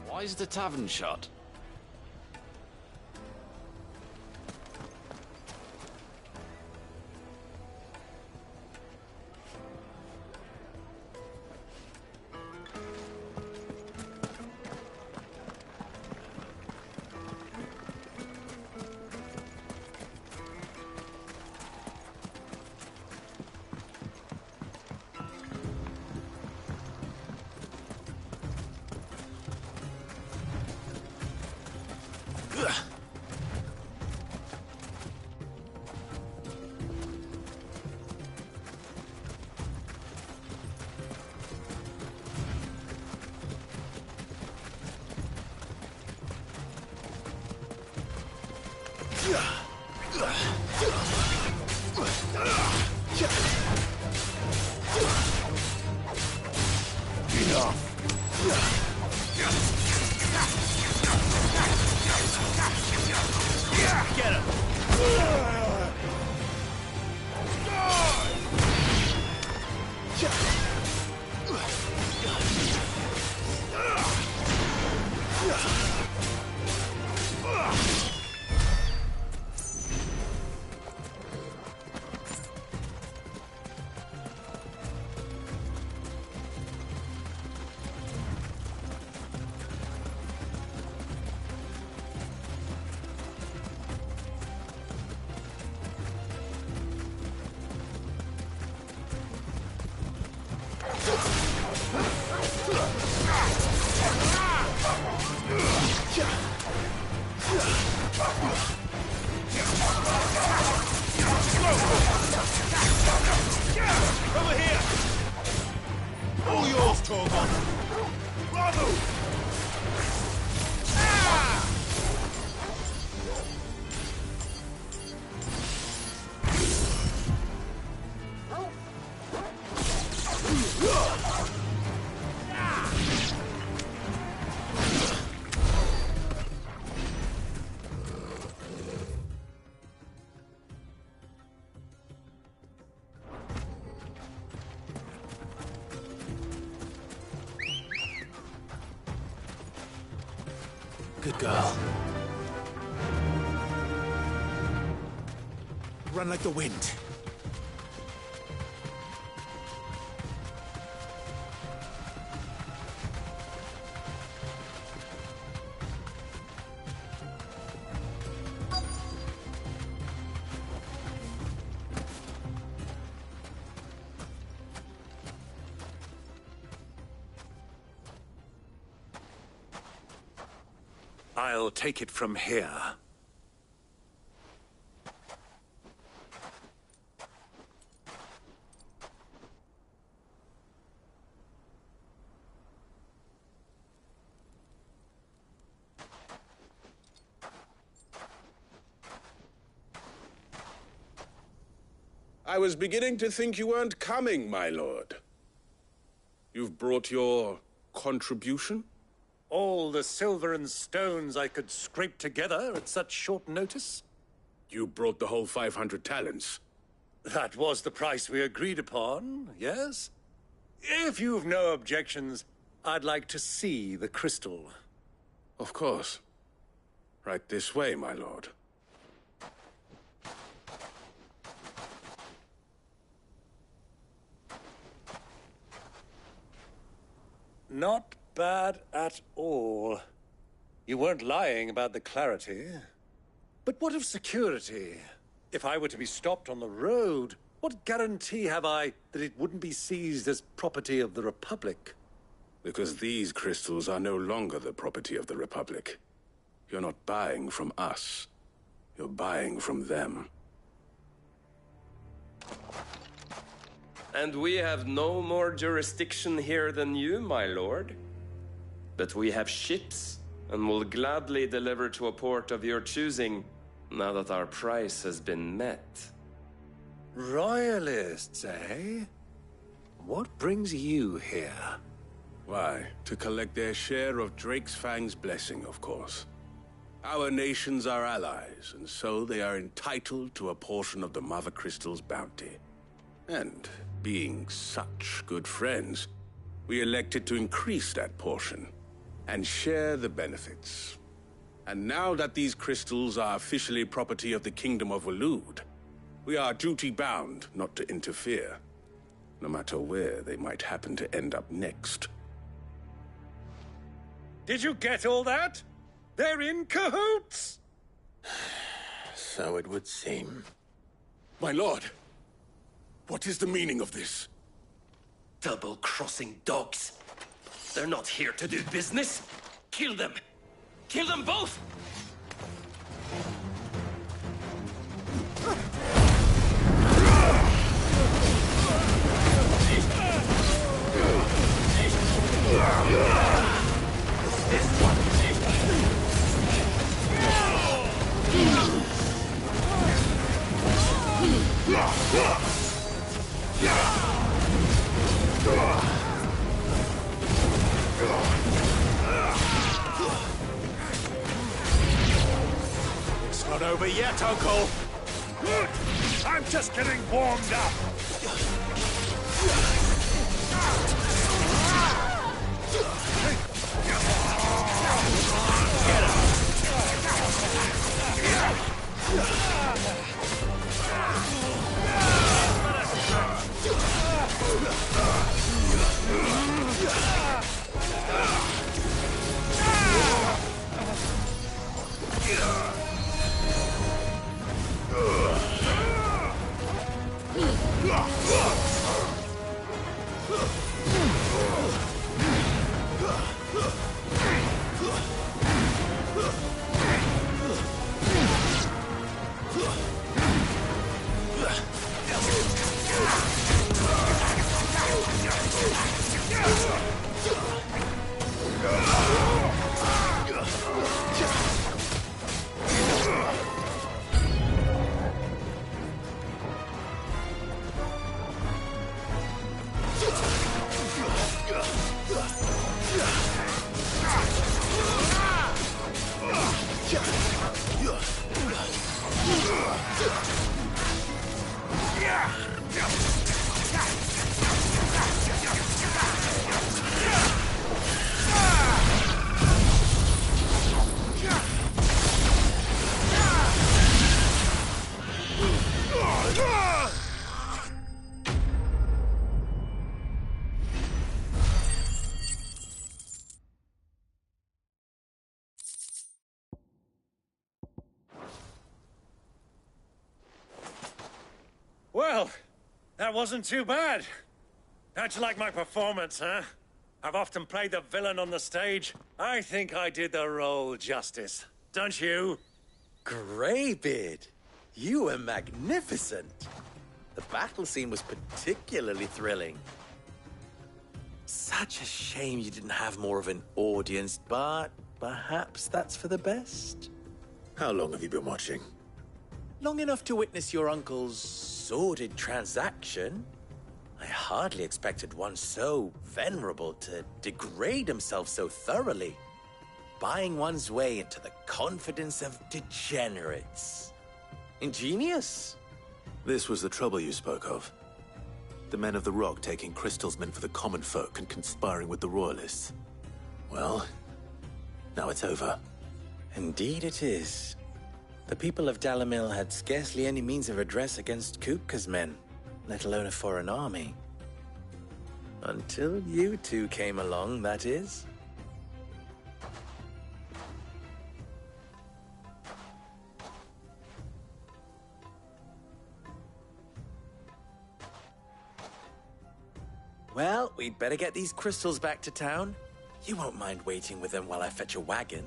Why is the tavern shut? Over here! All yours, Torgon! Bravo! Good girl. Run like the wind. I'll take it from here. I was beginning to think you weren't coming, my lord. You've brought your contribution? All the silver and stones I could scrape together at such short notice? You brought the whole 500 talents. That was the price we agreed upon, yes? If you've no objections, I'd like to see the crystal. Of course. Right this way, my lord. Not bad at all. You weren't lying about the clarity. But what of security? If I were to be stopped on the road, what guarantee have I that it wouldn't be seized as property of the Republic? Because these crystals are no longer the property of the Republic. You're not buying from us. You're buying from them. And we have no more jurisdiction here than you, my lord. But we have ships, and will gladly deliver to a port of your choosing, now that our price has been met. Royalists, eh? What brings you here? Why, to collect their share of Drake's Fang's blessing, of course. Our nations are allies, and so they are entitled to a portion of the Mother Crystal's bounty. And, being such good friends, we elected to increase that portion and share the benefits. And now that these crystals are officially property of the Kingdom of Waloed, we are duty-bound not to interfere, no matter where they might happen to end up next. Did you get all that? They're in cahoots! So it would seem. My lord, what is the meaning of this? Double-crossing dogs. They're not here to do business. Kill them! Kill them both! It's not over yet, Uncle! Good! I'm just getting warmed up! Well, that wasn't too bad. How'd you like my performance, huh? I've often played the villain on the stage. I think I did the role justice. Don't you? Greybeard, you were magnificent. The battle scene was particularly thrilling. Such a shame you didn't have more of an audience, but perhaps that's for the best. How long have you been watching? Long enough to witness your uncle's sordid transaction. I hardly expected one so venerable to degrade himself so thoroughly, buying one's way into the confidence of degenerates. Ingenious. This was the trouble you spoke of. The men of the Rock taking crystals meant for the common folk and conspiring with the Royalists. Well, now it's over. Indeed it is. The people of Dalamil had scarcely any means of redress against Kupka's men, let alone a foreign army. Until you two came along, that is. Well, we'd better get these crystals back to town. You won't mind waiting with them while I fetch a wagon.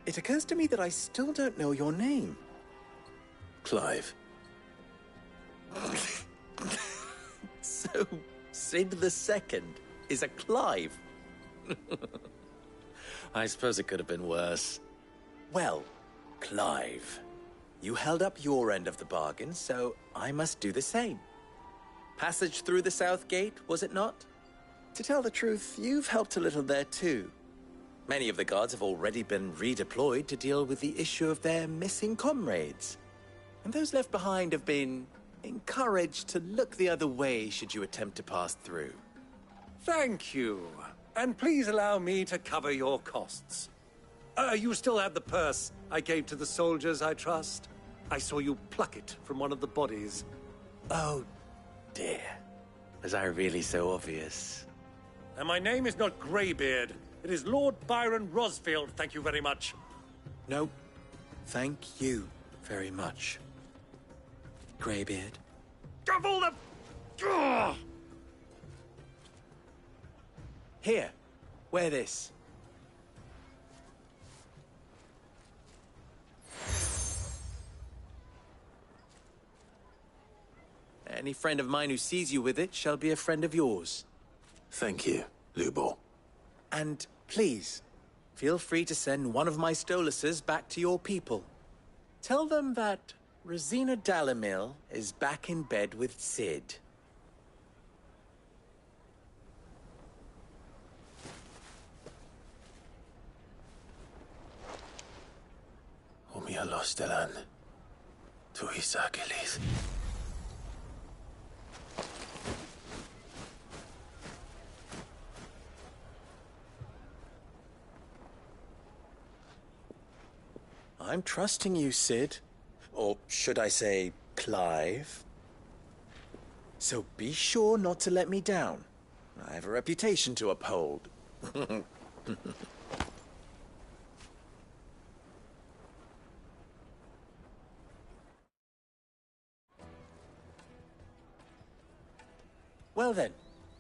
It occurs to me that I still don't know your name. Clive. So, Sid the Second is a Clive? I suppose it could have been worse. Well, Clive, you held up your end of the bargain, so I must do the same. Passage through the South Gate, was it not? To tell the truth, you've helped a little there too. Many of the guards have already been redeployed to deal with the issue of their missing comrades. And those left behind have been encouraged to look the other way should you attempt to pass through. Thank you. And please allow me to cover your costs. You still have the purse I gave to the soldiers, I trust? I saw you pluck it from one of the bodies. Oh, dear. Was I really so obvious? And my name is not Greybeard. It is Lord Byron Rosfield, thank you very much. No, thank you very much, Greybeard. Of all the... Ugh! Here, wear this. Any friend of mine who sees you with it shall be a friend of yours. Thank you, Lubor. And please, feel free to send one of my Stoluses back to your people. Tell them that Rosina Dalamil is back in bed with Sid. Omia Lostelan. Tuisa Gilis. I'm trusting you, Sid. Or should I say, Clive? So be sure not to let me down. I have a reputation to uphold. Well then,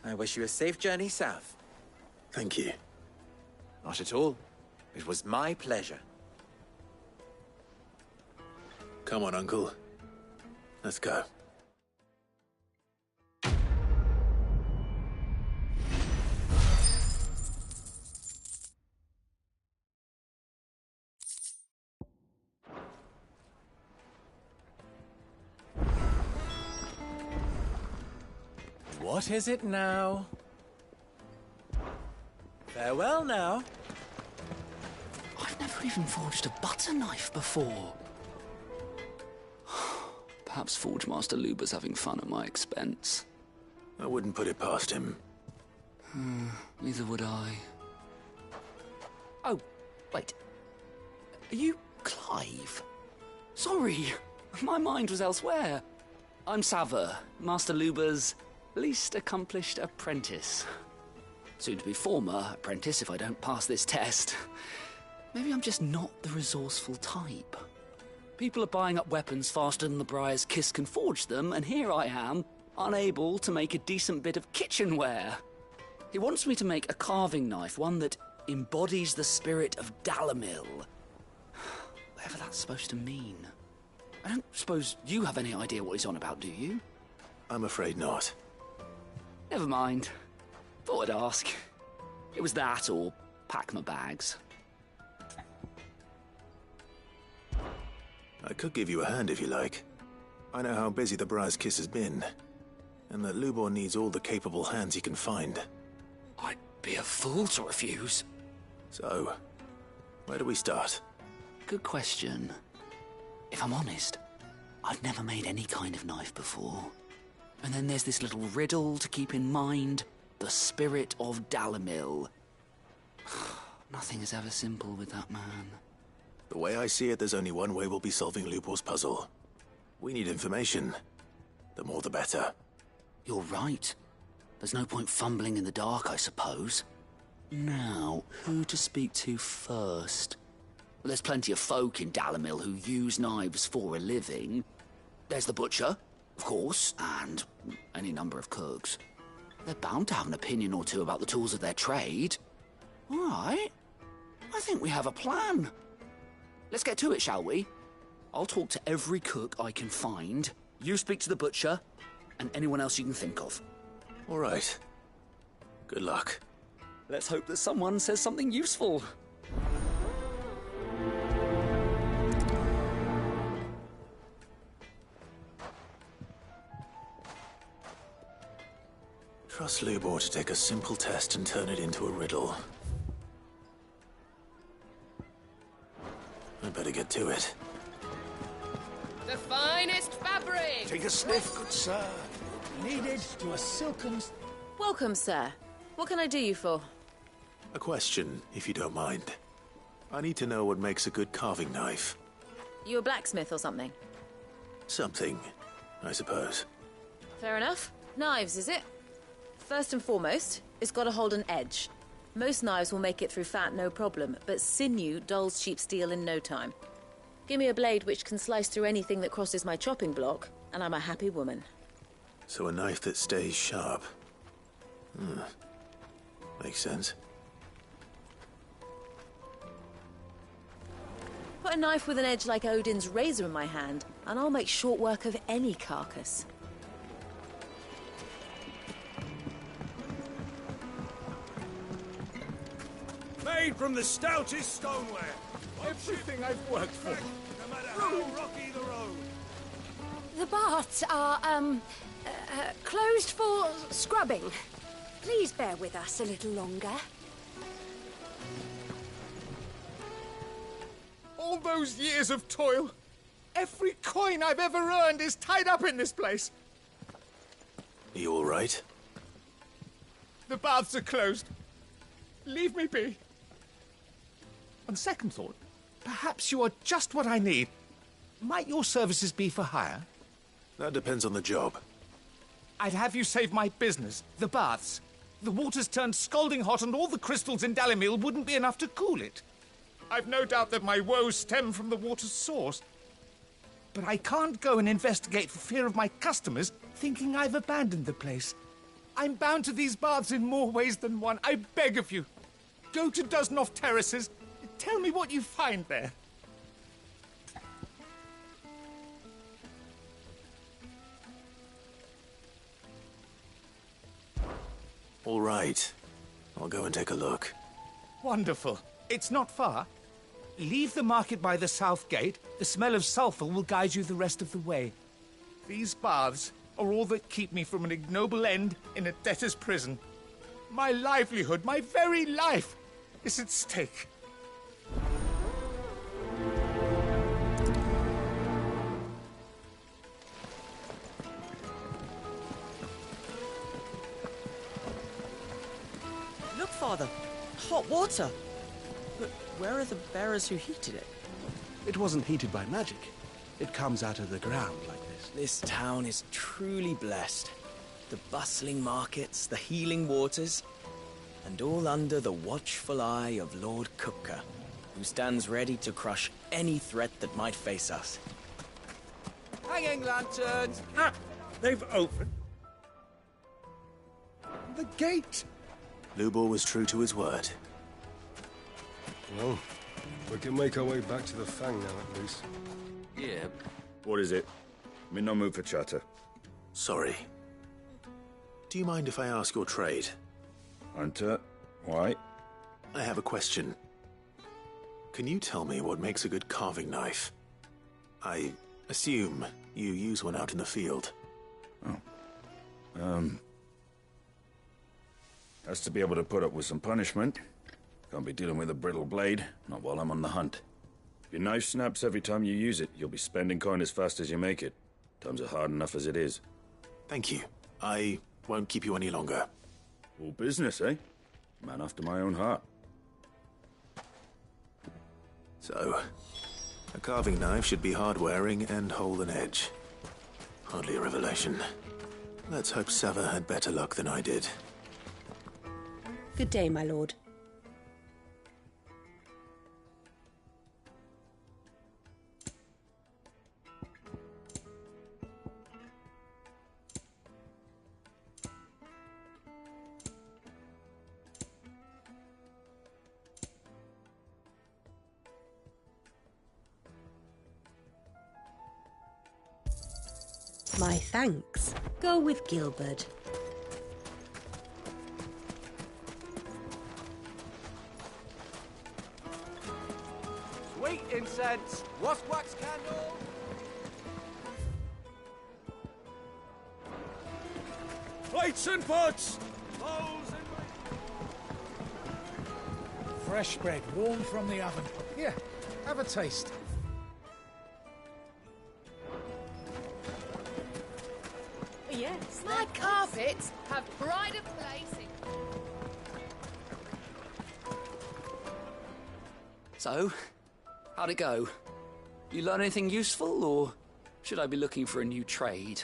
I wish you a safe journey south. Thank you. Not at all. It was my pleasure. Come on, Uncle. Let's go. What is it now? Farewell now. I've never even forged a butter knife before. Perhaps Forge Master Luber's having fun at my expense. I wouldn't put it past him. Neither would I. Oh, wait. Are you Clive? Sorry, my mind was elsewhere. I'm Sava, Master Luber's least accomplished apprentice. Soon to be former apprentice if I don't pass this test. Maybe I'm just not the resourceful type. People are buying up weapons faster than the Briar's Kiss can forge them, and here I am, unable to make a decent bit of kitchenware. He wants me to make a carving knife, one that embodies the spirit of Dalamil. Whatever that's supposed to mean. I don't suppose you have any idea what he's on about, do you? I'm afraid not. Never mind. Thought I'd ask. It was that or pack my bags. I could give you a hand if you like. I know how busy the Briar's Kiss has been, and that Lubor needs all the capable hands he can find. I'd be a fool to refuse. So, where do we start? Good question. If I'm honest, I've never made any kind of knife before. And then there's this little riddle to keep in mind. The spirit of Dalamil. Nothing is ever simple with that man. The way I see it, there's only one way we'll be solving Lubor's puzzle. We need information. the more the better. You're right. There's no point fumbling in the dark, I suppose. Now, who to speak to first? Well, there's plenty of folk in Dalamil who use knives for a living. There's the butcher, of course, and any number of cooks. They're bound to have an opinion or two about the tools of their trade. All right. I think we have a plan. Let's get to it, shall we? I'll talk to every cook I can find. You speak to the butcher, and anyone else you can think of. All right. Good luck. Let's hope that someone says something useful. Trust Lubor to take a simple test and turn it into a riddle. I'd better get to it. The finest fabric! Take a sniff, good sir. Needed to a silken... Welcome, sir. What can I do you for? A question, if you don't mind. I need to know what makes a good carving knife. You a blacksmith or something? Something, I suppose. Fair enough. Knives, is it? First and foremost, it's got to hold an edge. Most knives will make it through fat, no problem, but sinew dulls cheap steel in no time. Give me a blade which can slice through anything that crosses my chopping block, and I'm a happy woman. So a knife that stays sharp. Makes sense. Put a knife with an edge like Odin's razor in my hand, and I'll make short work of any carcass. Made from the stoutest stoneware. Everything I've worked for. No matter how rocky the road. The baths are, closed for scrubbing. Please bear with us a little longer. All those years of toil. Every coin I've ever earned is tied up in this place. Are you all right? The baths are closed. Leave me be. On second thought, perhaps you are just what I need. Might your services be for hire? That depends on the job. I'd have you save my business, the baths. The water's turned scalding hot and all the crystals in Dalamil wouldn't be enough to cool it. I've no doubt that my woes stem from the water's source. But I can't go and investigate for fear of my customers thinking I've abandoned the place. I'm bound to these baths in more ways than one. I beg of you. Go to Dusnoff Terraces. Tell me what you find there. All right. I'll go and take a look. Wonderful. It's not far. Leave the market by the south gate. The smell of sulphur will guide you the rest of the way. These baths are all that keep me from an ignoble end in a debtor's prison. My livelihood, my very life, is at stake. Look, Father. Hot water. But where are the bearers who heated it? It wasn't heated by magic. It comes out of the ground like this. This town is truly blessed. The bustling markets, the healing waters, and all under the watchful eye of Lord Kupka, who stands ready to crush any threat that might face us. Hanging lanterns! Ah! They've opened. The gate! Lubor was true to his word. Well, we can make our way back to the Fang now, at least. Yeah. What is it? I'm in no mood for chatter. Sorry. Do you mind if I ask your trade? Hunter, why? I have a question. Can you tell me what makes a good carving knife? I assume you use one out in the field. Has to be able to put up with some punishment. Can't be dealing with a brittle blade, not while I'm on the hunt. If your knife snaps every time you use it, you'll be spending coin as fast as you make it. Times are hard enough as it is. Thank you. I won't keep you any longer. All business, eh? Man after my own heart. So, a carving knife should be hard-wearing and hold an edge. Hardly a revelation. Let's hope Sava had better luck than I did. Good day, my lord. My thanks. Go with Gilbert. Sweet incense, wasp wax candle. Plates and pots! Fresh bread, warm from the oven. Here, have a taste. Yes, my carpets have pride of place in... So, how'd it go? You learn anything useful, or should I be looking for a new trade?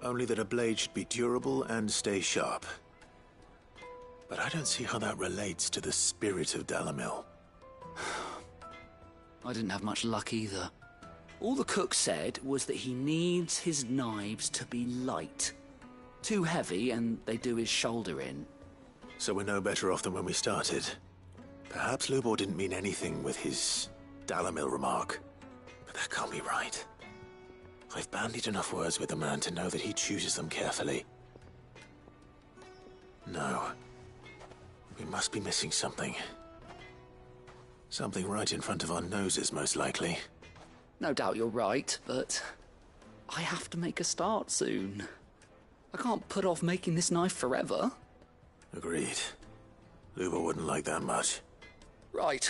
Only that a blade should be durable and stay sharp. But I don't see how that relates to the spirit of Dalamil. I didn't have much luck either. All the cook said was that he needs his knives to be light. Too heavy and they do his shoulder in. So we're no better off than when we started. Perhaps Lubor didn't mean anything with his Dalamil remark. But that can't be right. I've bandied enough words with the man to know that he chooses them carefully. No. We must be missing something. Something right in front of our noses, most likely. No doubt you're right, but I have to make a start soon. I can't put off making this knife forever. Agreed. Lubor wouldn't like that much. Right.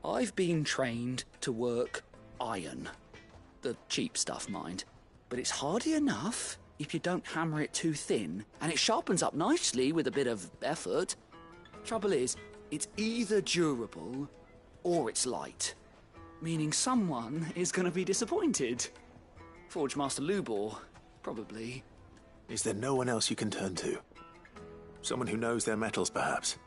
I've been trained to work iron. The cheap stuff, mind. But it's hardy enough if you don't hammer it too thin, and it sharpens up nicely with a bit of effort. Trouble is, it's either durable or it's light. Meaning someone is going to be disappointed. Forge Master Lubor, probably. Is there no one else you can turn to? Someone who knows their metals, perhaps?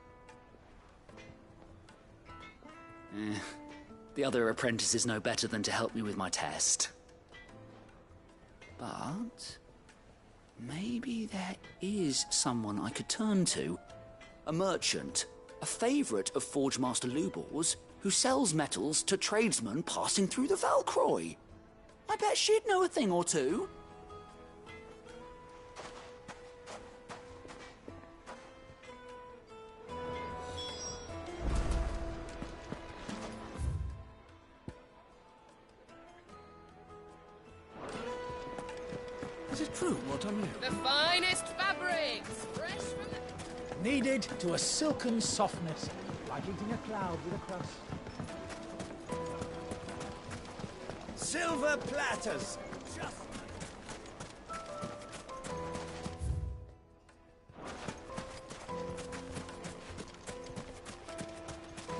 The other apprentices know better than to help me with my test. But maybe there is someone I could turn to. A merchant, a favourite of Forge Master Lubor's, who sells metals to tradesmen passing through the Valcroy. I bet she'd know a thing or two. Is it true what I'm hearing? The finest fabrics, fresh from the... Kneaded to a silken softness, like eating a cloud with a crust. Silver platters!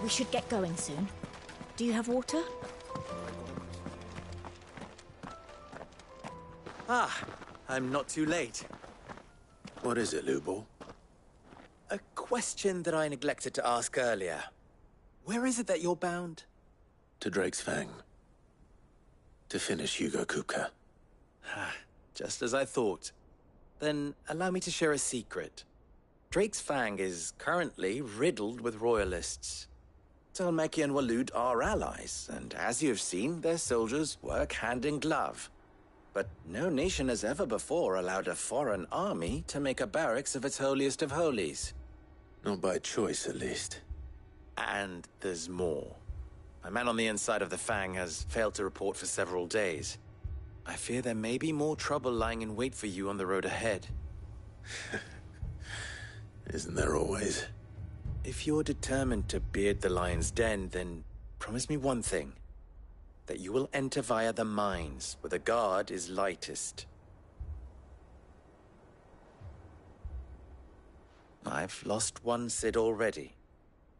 We should get going soon. Do you have water? Ah, I'm not too late. What is it, Lubor? A question that I neglected to ask earlier. Where is it that you're bound? To Drake's Fang. To finish Hugo Kupka. Just as I thought. Then allow me to share a secret. Drake's Fang is currently riddled with royalists. Talmeki and Walud are allies, and as you've seen, their soldiers work hand in glove. But no nation has ever before allowed a foreign army to make a barracks of its holiest of holies. Not by choice, at least. And there's more. My man on the inside of the Fang has failed to report for several days. I fear there may be more trouble lying in wait for you on the road ahead. Isn't there always? If you're determined to beard the lion's den, then promise me one thing. That you will enter via the mines, where the guard is lightest. I've lost one Cid already.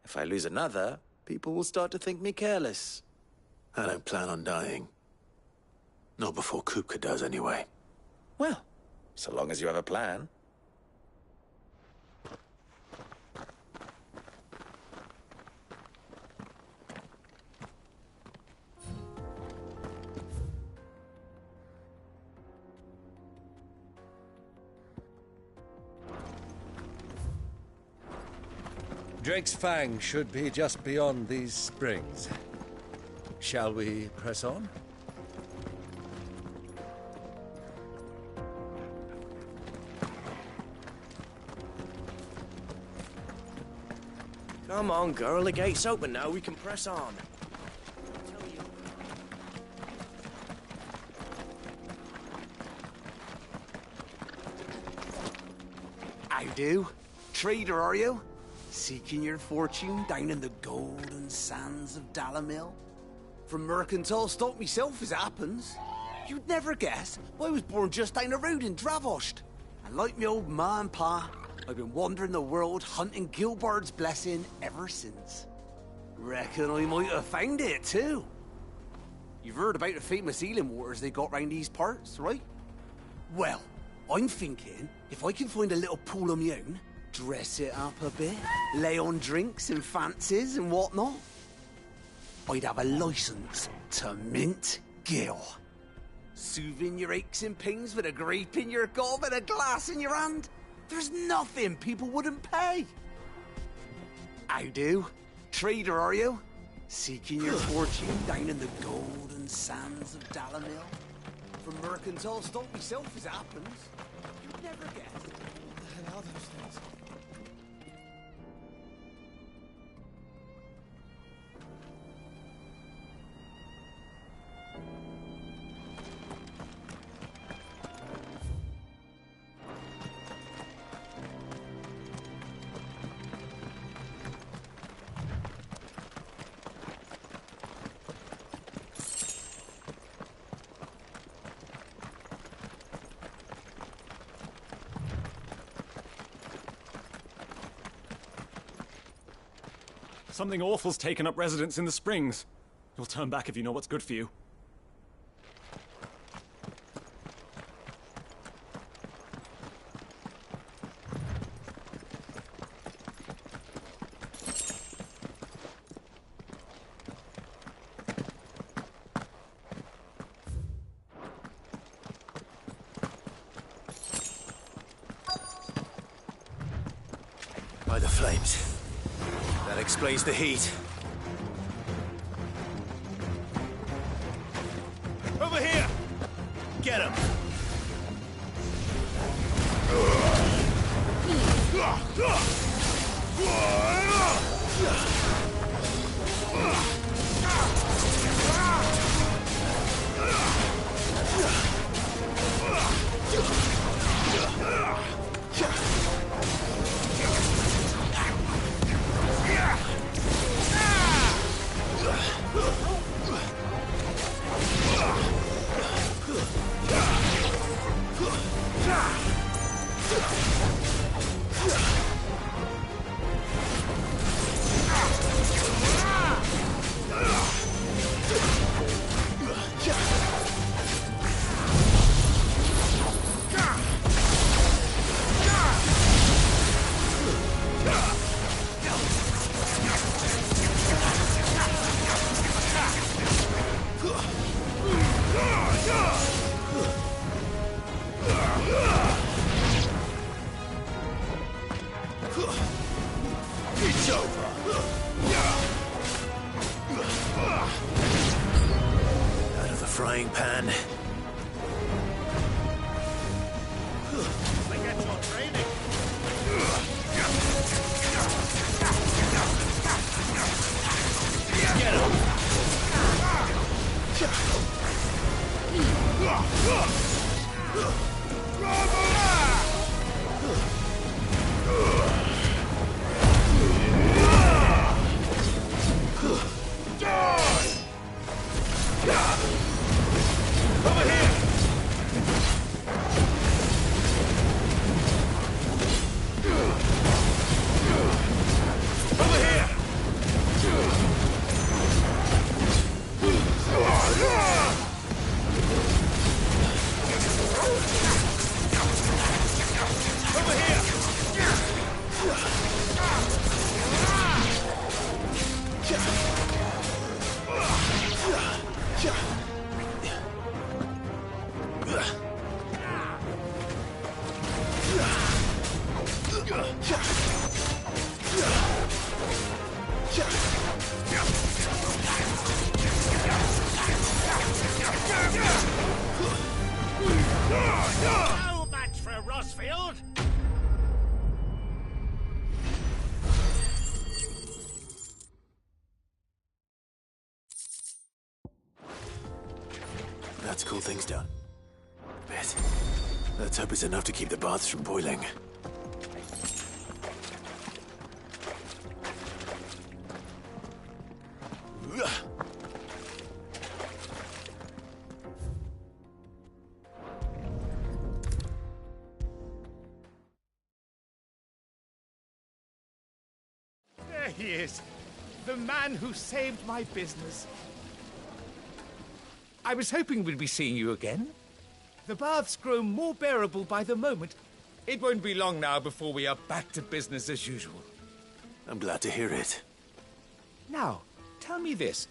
If I lose another, people will start to think me careless. I don't plan on dying. Not before Kupka does, anyway. Well, so long as you have a plan. Drake's Fang should be just beyond these springs. Shall we press on? Come on, girl. The gate's open now. We can press on. I do. Trader, are you? Seeking your fortune down in the golden sands of Dalamil? From mercantile stock myself, as it happens. You'd never guess, I was born just down the road in Dravost. And like me old ma and pa, I've been wandering the world hunting Gilbard's blessing ever since. Reckon I might have found it, too. You've heard about the famous healing waters they got round these parts, right? Well, I'm thinking, if I can find a little pool of my own, dress it up a bit, lay on drinks and fancies and whatnot, I'd have a license to mint Gil. Soothing your aches and pains with a grape in your gob and a glass in your hand. There's nothing people wouldn't pay. How do? Trader, are you? Seeking your fortune down in the golden sands of Dalamil? From mercantile stock myself, as it happens. You'd never guess. What the hell are those things? Something awful's taken up residence in the springs. You'll turn back if you know what's good for you. By the flames. That explains the heat. Over here! Get him! It's over. Out of the frying pan. I get your training. Get him. Over here! Over here! to cool things down. Bet. Let's hope it's enough to keep the baths from boiling. There he is. The man who saved my business. I was hoping we'd be seeing you again. The baths grow more bearable by the moment. It won't be long now before we are back to business as usual. I'm glad to hear it. Now, tell me this.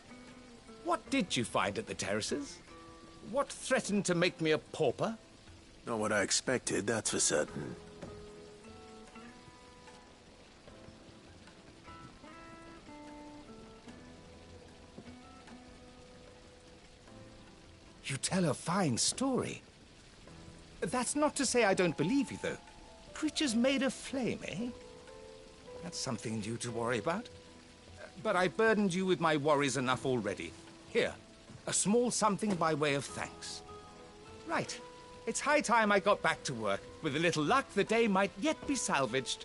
What did you find at the terraces? What threatened to make me a pauper? Not what I expected, that's for certain. You tell a fine story. That's not to say I don't believe you, though. Creatures made of flame, eh? That's something new to worry about. But I burdened you with my worries enough already. Here, a small something by way of thanks. Right. It's high time I got back to work. With a little luck, the day might yet be salvaged.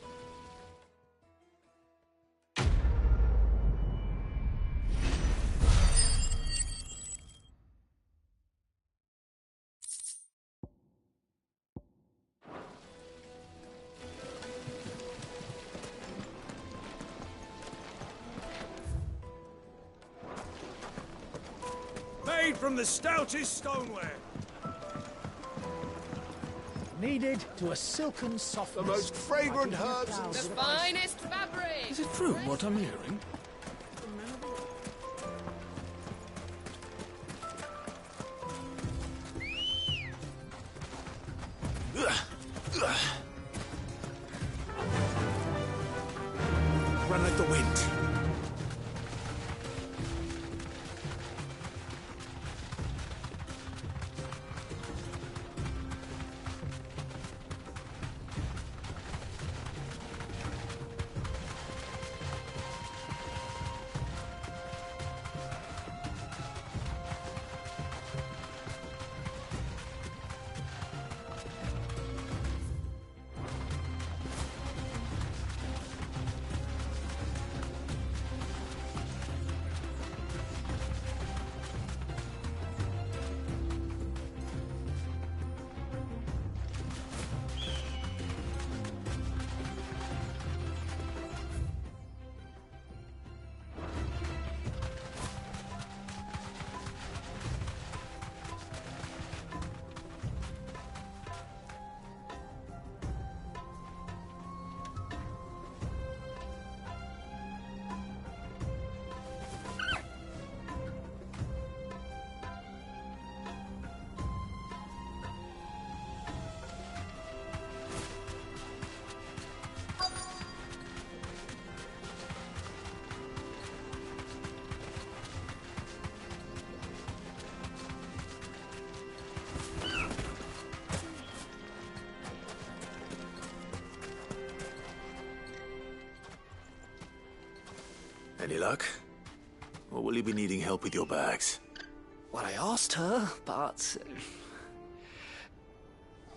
Made from the stoutest stoneware. Kneaded to a silken softness. The most fragrant herbs. The finest fabric. Is it true what I'm hearing? Run like the wind. Any luck? Or will you be needing help with your bags? Well, I asked her, but...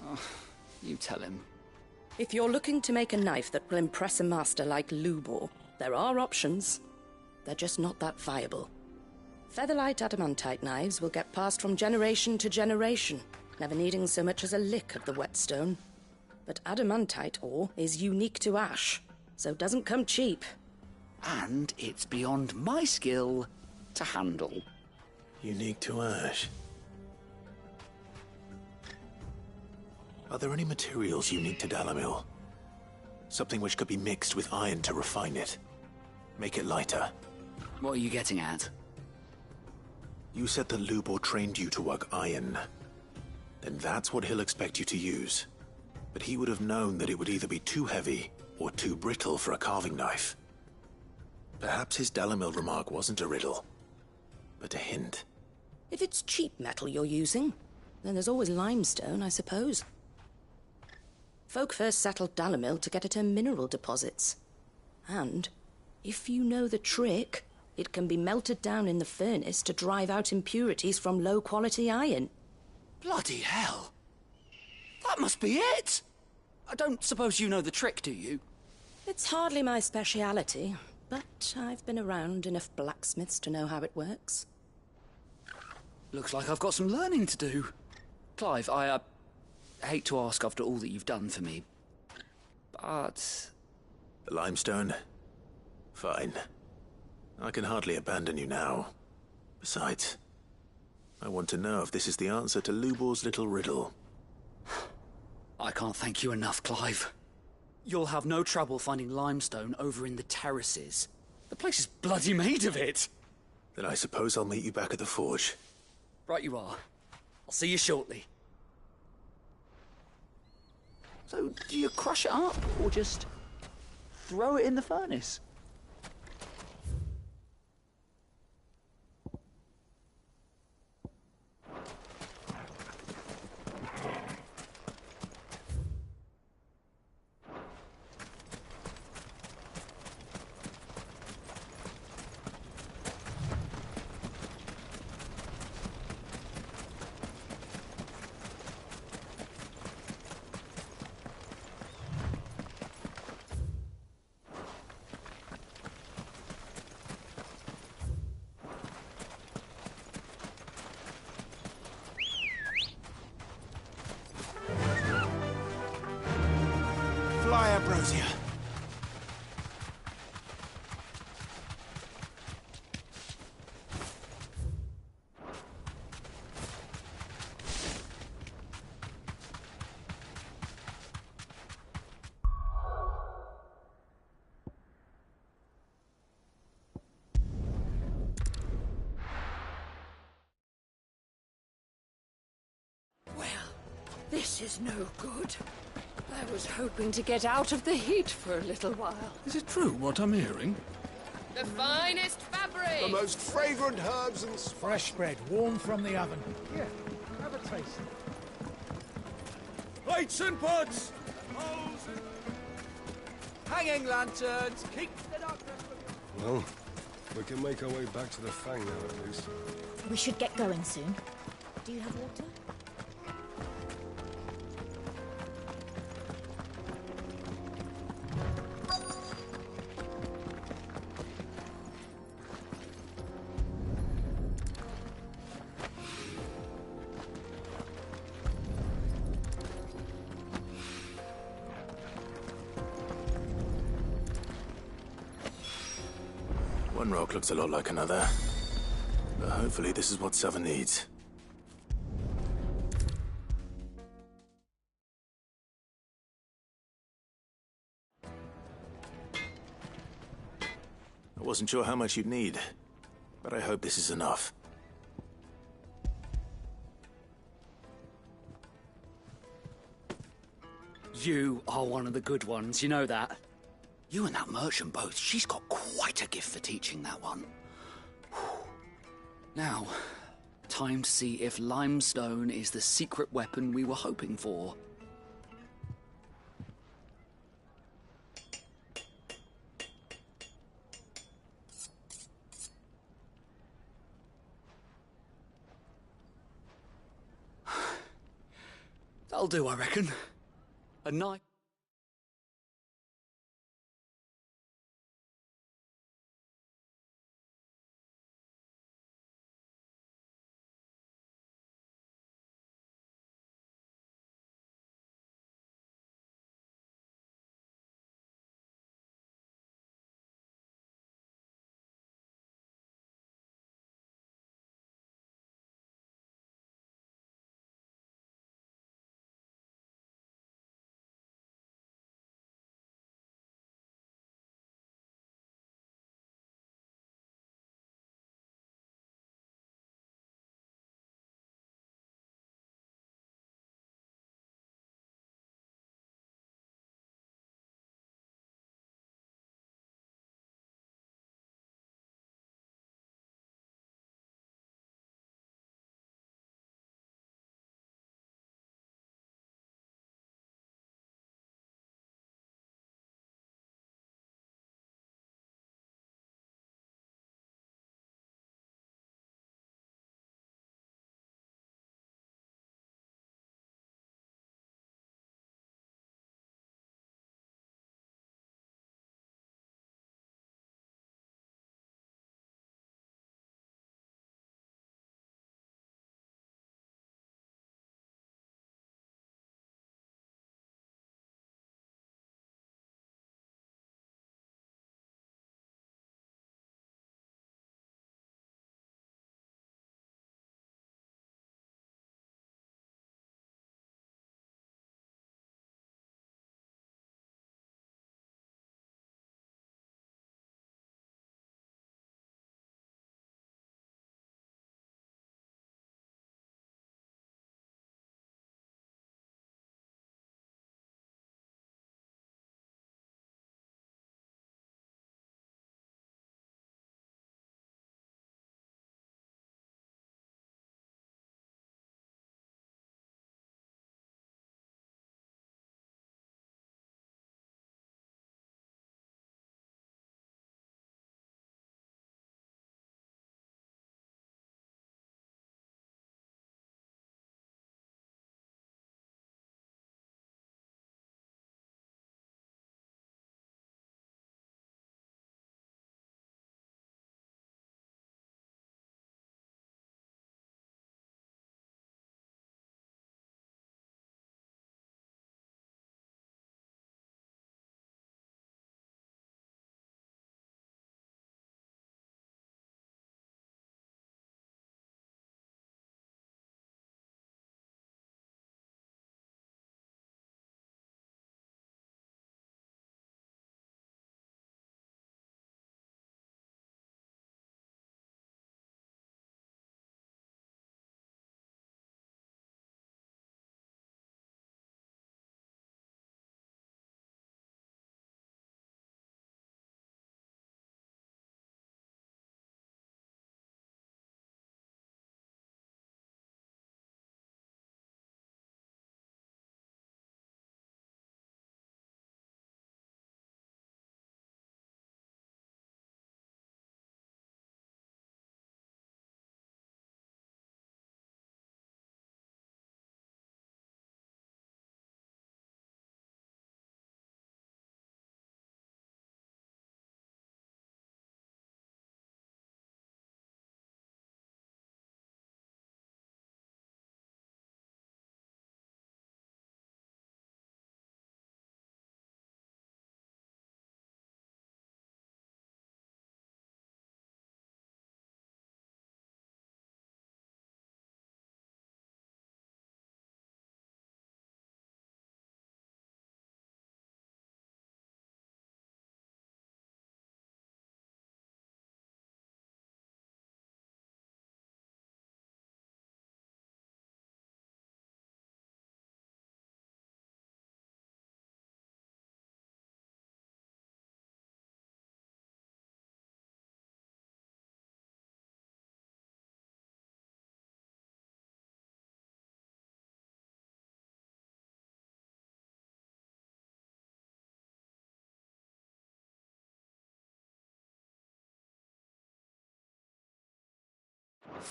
Oh, you tell him. If you're looking to make a knife that will impress a master like Lubor, there are options. They're just not that viable. Featherlight adamantite knives will get passed from generation to generation, never needing so much as a lick of the whetstone. But adamantite ore is unique to ash, so it doesn't come cheap. And it's beyond my skill to handle. Unique to ash. Are there any materials unique to Dalamil? Something which could be mixed with iron to refine it. Make it lighter. What are you getting at? You said that Lubor trained you to work iron. Then that's what he'll expect you to use. But he would have known that it would either be too heavy or too brittle for a carving knife. Perhaps his Dalamil remark wasn't a riddle, but a hint. If it's cheap metal you're using, then there's always limestone, I suppose. Folk first settled Dalamil to get at her mineral deposits. And, if you know the trick, it can be melted down in the furnace to drive out impurities from low-quality iron. Bloody hell! That must be it! I don't suppose you know the trick, do you? It's hardly my speciality, but I've been around enough blacksmiths to know how it works. Looks like I've got some learning to do. Clive, I hate to ask after all that you've done for me, but... The limestone? Fine. I can hardly abandon you now. Besides, I want to know if this is the answer to Lubor's little riddle. I can't thank you enough, Clive. You'll have no trouble finding limestone over in the terraces. The place is bloody made of it. Then I suppose I'll meet you back at the forge. Right you are. I'll see you shortly. So, do you crush it up, or just throw it in the furnace? Fly, Ambrosia. Well, this is no good. I was hoping to get out of the heat for a little while. Is it true what I'm hearing? The finest fabric! The most fragrant herbs and fresh bread, warm from the oven. Here, have a taste. Plates and pots! Hanging lanterns! Keep the darkness from you. Well, we can make our way back to the Fang now, at least. We should get going soon. Do you have water? One rock looks a lot like another. But hopefully this is what Sava needs. I wasn't sure how much you'd need, but I hope this is enough. You are one of the good ones, you know that. You and that merchant both, she's got quite a gift for teaching that one. Now, time to see if limestone is the secret weapon we were hoping for. That'll do, I reckon. A knife.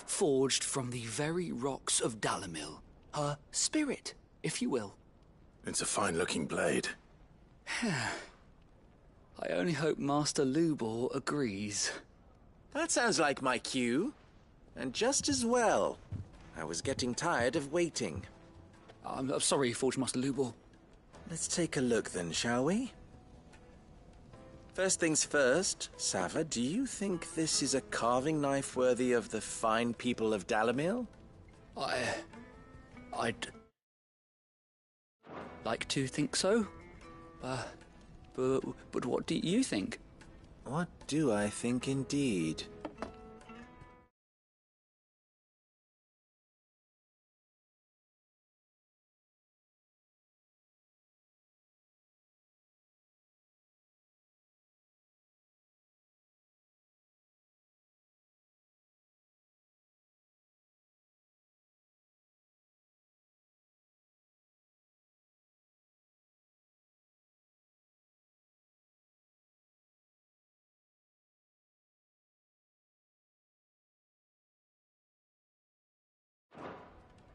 forged from the very rocks of Dalamil. Her spirit, if you will. It's a fine-looking blade. I only hope Master Lubor agrees. That sounds like my cue. And just as well. I was getting tired of waiting. I'm sorry, Forge Master Lubor. Let's take a look then, shall we? First things first, Sava, do you think this is a carving knife worthy of the fine people of Dalamil? I'd like to think so. But what do you think? What do I think indeed?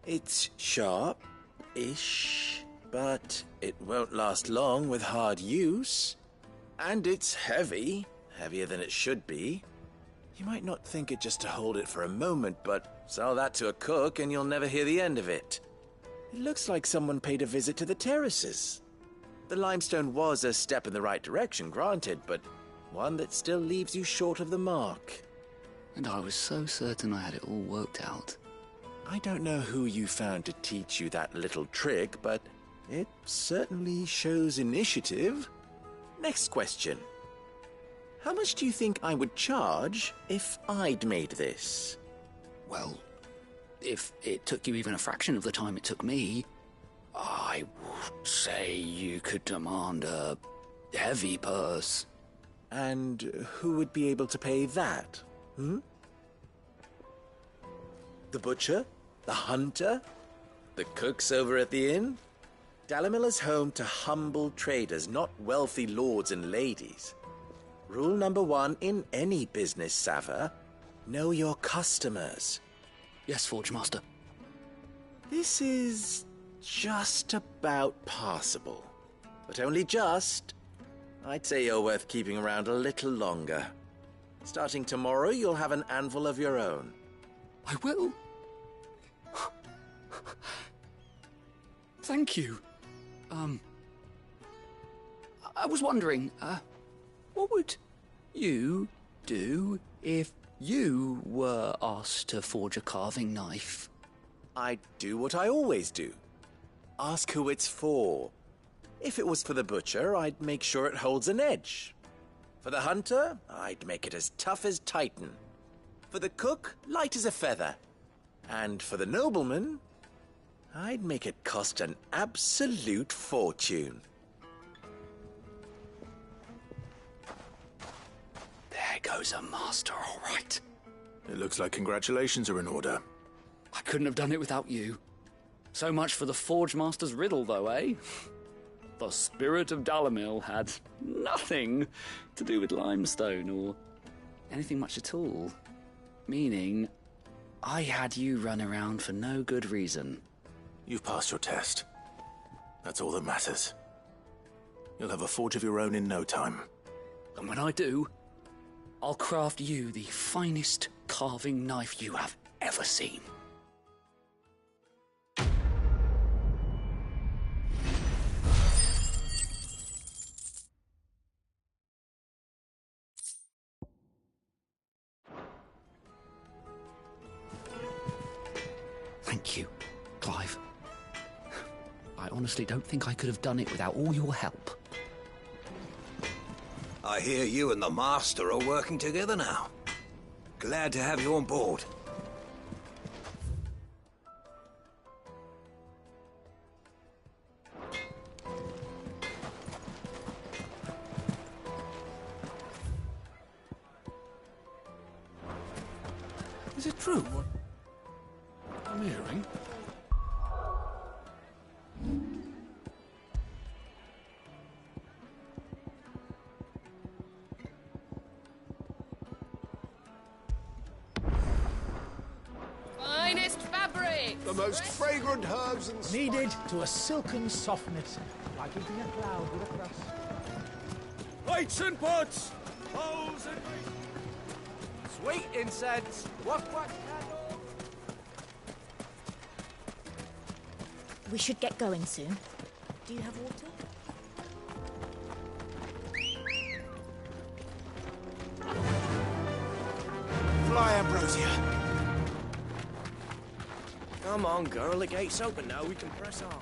It's sharp-ish, but it won't last long with hard use. And it's heavy, heavier than it should be. You might not think it just to hold it for a moment, but sell that to a cook and you'll never hear the end of it. It looks like someone paid a visit to the terraces. The limestone was a step in the right direction, granted, but one that still leaves you short of the mark. And I was so certain I had it all worked out. I don't know who you found to teach you that little trick, but it certainly shows initiative. Next question. How much do you think I would charge if I'd made this? Well, if it took you even a fraction of the time it took me, I would say you could demand a heavy purse. And who would be able to pay that? The butcher? The hunter? The cooks over at the inn? Dalamil is home to humble traders, not wealthy lords and ladies. Rule number 1 in any business, Sava: know your customers. Yes, Forge Master. This is just about passable. But only just. I'd say you're worth keeping around a little longer. Starting tomorrow, you'll have an anvil of your own. I will. Thank you. I was wondering, what would you do if you were asked to forge a carving knife? I'd do what I always do. Ask who it's for. If it was for the butcher, I'd make sure it holds an edge. For the hunter, I'd make it as tough as Titan. For the cook, light as a feather. And for the nobleman, I'd make it cost an absolute fortune. There goes a master, all right. It looks like congratulations are in order. I couldn't have done it without you. So much for the Forge Master's riddle, though, eh? The spirit of Dalamil had nothing to do with limestone or anything much at all. Meaning, I had you run around for no good reason. You've passed your test. That's all that matters. You'll have a forge of your own in no time. And when I do, I'll craft you the finest carving knife you have ever seen. Thank you, Clive. I honestly don't think I could have done it without all your help. I hear you and the Master are working together now. Glad to have you on board. Is it true what I'm hearing? The most fragrant herbs and Kneaded to a silken softness, like eating a cloud with a crust. Lights and pots! Bowls and sweet incense! Wax candles! We should get going soon. Do you have water? Fly, Ambrosia. Come on, girl. The gate's open now. We can press on.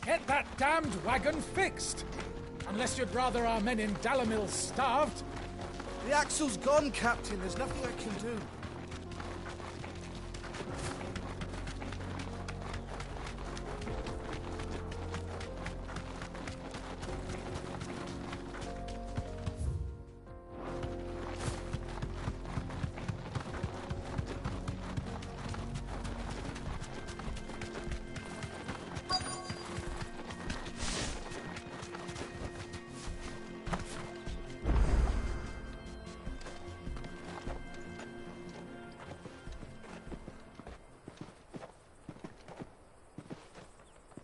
Get that damned wagon fixed! Unless you'd rather our men in Dalamil starved. The axle's gone, Captain. There's nothing I can do.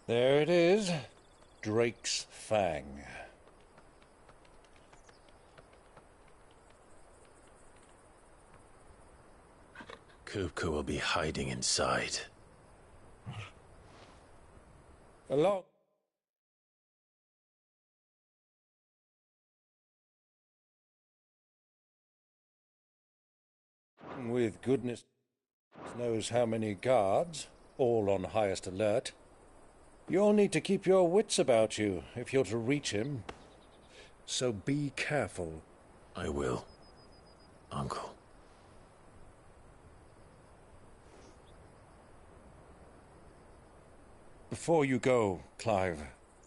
There it is. Drake's Fang. Kupka will be hiding inside. Along with goodness knows how many guards, all on highest alert. You'll need to keep your wits about you if you're to reach him. So be careful. I will, Uncle. Before you go, Clive,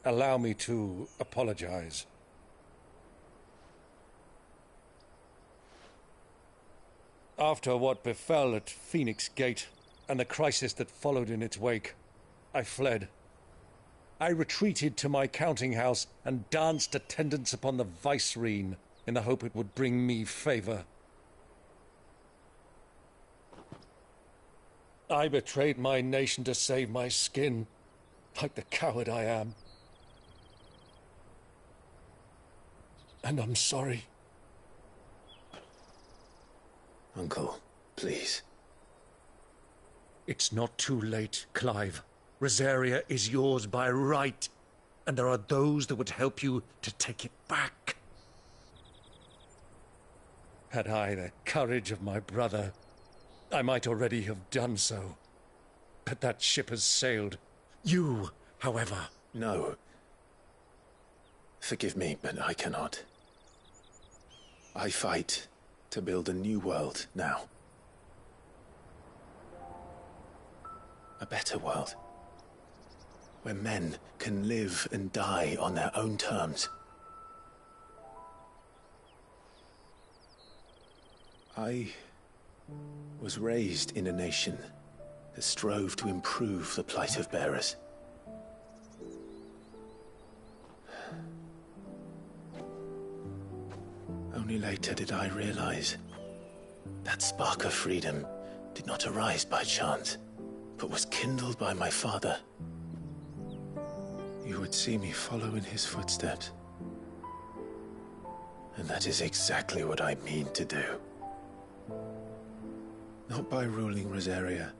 allow me to apologize. After what befell at Phoenix Gate and the crisis that followed in its wake, I fled. I retreated to my counting house and danced attendance upon the vicereine in the hope it would bring me favor. I betrayed my nation to save my skin, like the coward I am. And I'm sorry. Uncle, please. It's not too late, Clive. Rosaria is yours by right, and there are those that would help you to take it back. Had I the courage of my brother, I might already have done so. But that ship has sailed. You, however... No. Forgive me, but I cannot. I fight to build a new world now. A better world. Where men can live and die on their own terms. I was raised in a nation that strove to improve the plight of bearers. Only later did I realize that spark of freedom did not arise by chance, but was kindled by my father. You would see me follow in his footsteps. And that is exactly what I mean to do. Not by ruling Rosaria,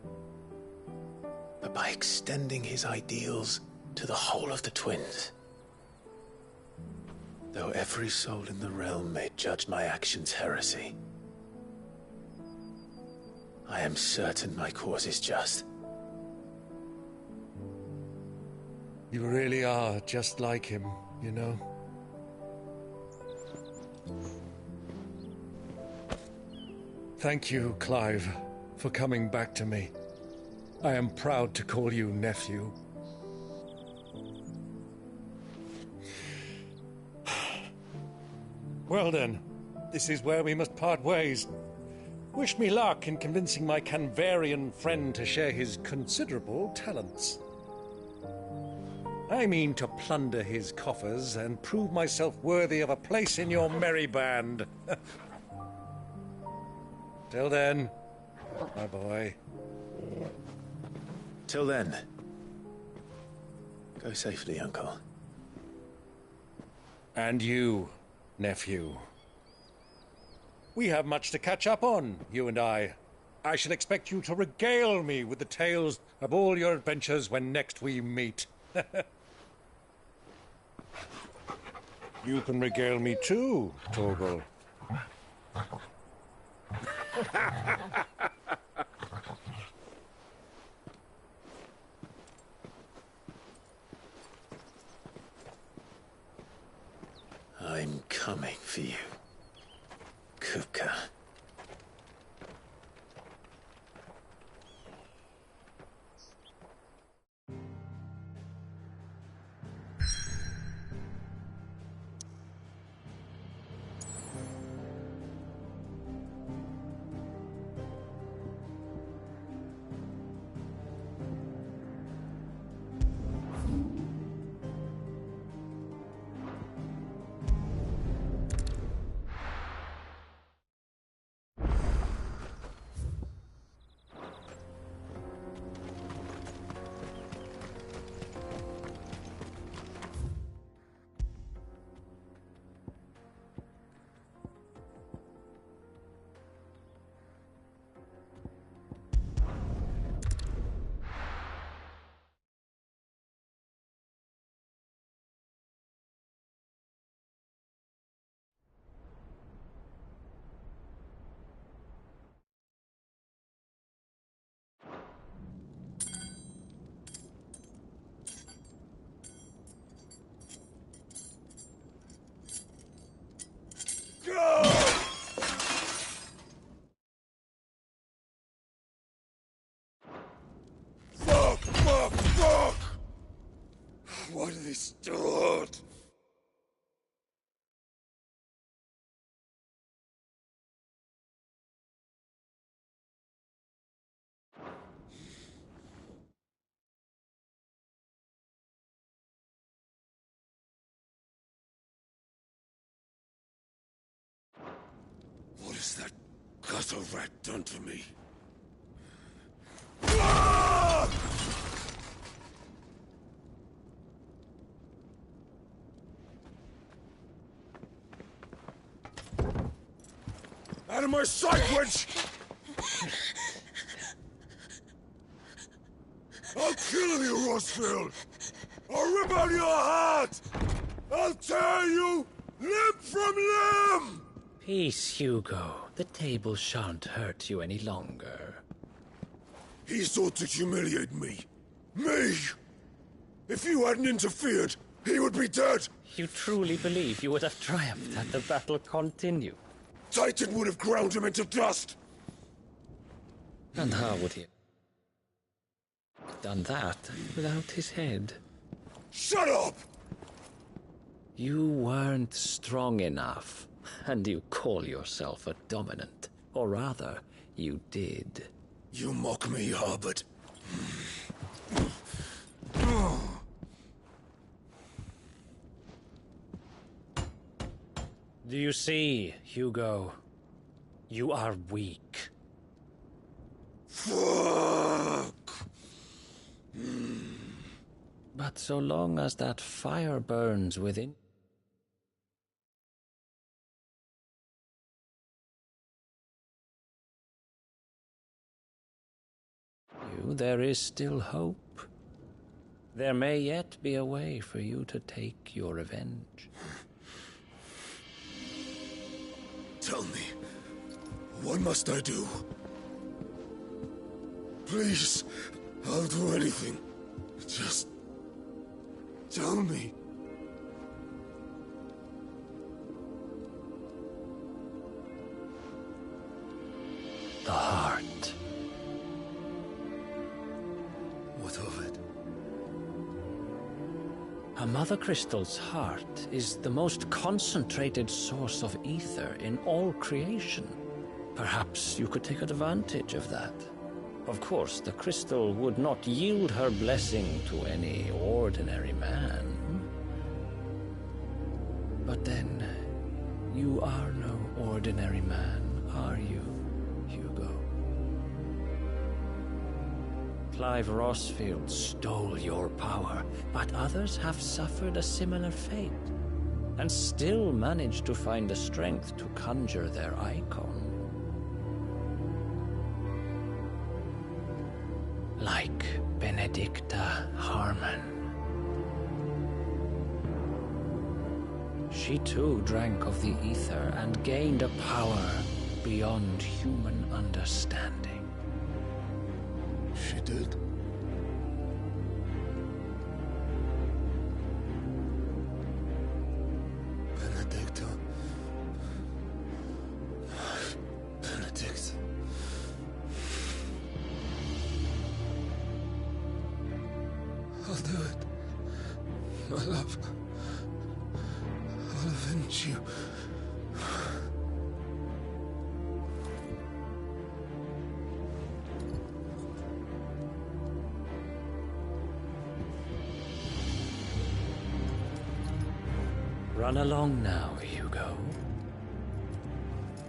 but by extending his ideals to the whole of the twins. Though every soul in the realm may judge my actions heresy, I am certain my cause is just. You really are just like him, you know? Thank you, Clive, for coming back to me. I am proud to call you nephew. Well then, this is where we must part ways. Wish me luck in convincing my Canvarian friend to share his considerable talents. I mean to plunder his coffers and prove myself worthy of a place in your merry band. Till then, my boy. Till then, go safely, Uncle. And you, nephew. We have much to catch up on, you and I. I shall expect you to regale me with the tales of all your adventures when next we meet. You can regale me too, Torgal. I'm coming for you, Kupka. Fuck! Why do they still hurt? What has that gutter rat done to me? Out of my sight, witch! I'll kill you, Rossfield! I'll rip out your heart! I'll tear you limb from limb! Peace, Hugo. The table shan't hurt you any longer. He sought to humiliate me. Me! If you hadn't interfered, he would be dead! You truly believe you would have triumphed had the battle continued? Titan would have ground him into dust! And how would he have done that without his head? Shut up! You weren't strong enough, and you call yourself a dominant. Or rather, you did. You mock me, Harbert. Do you see, Hugo? You are weak. Fuck! But so long as that fire burns within you, there is still hope. There may yet be a way for you to take your revenge. Tell me, what must I do? Please, I'll do anything. Just tell me. The heart. What of it? A Mother Crystal's heart is the most concentrated source of ether in all creation. Perhaps you could take advantage of that. Of course, the crystal would not yield her blessing to any ordinary man. But then, you are no ordinary man, are you, Hugo? Clive Rossfield stole your power, but others have suffered a similar fate, and still managed to find the strength to conjure their icon. Like Benedicta Harmon. She too drank of the ether and gained a power beyond human understanding. She did? Benedicta. Benedict. I'll do it. My love. I'll avenge you. Run along now, Hugo.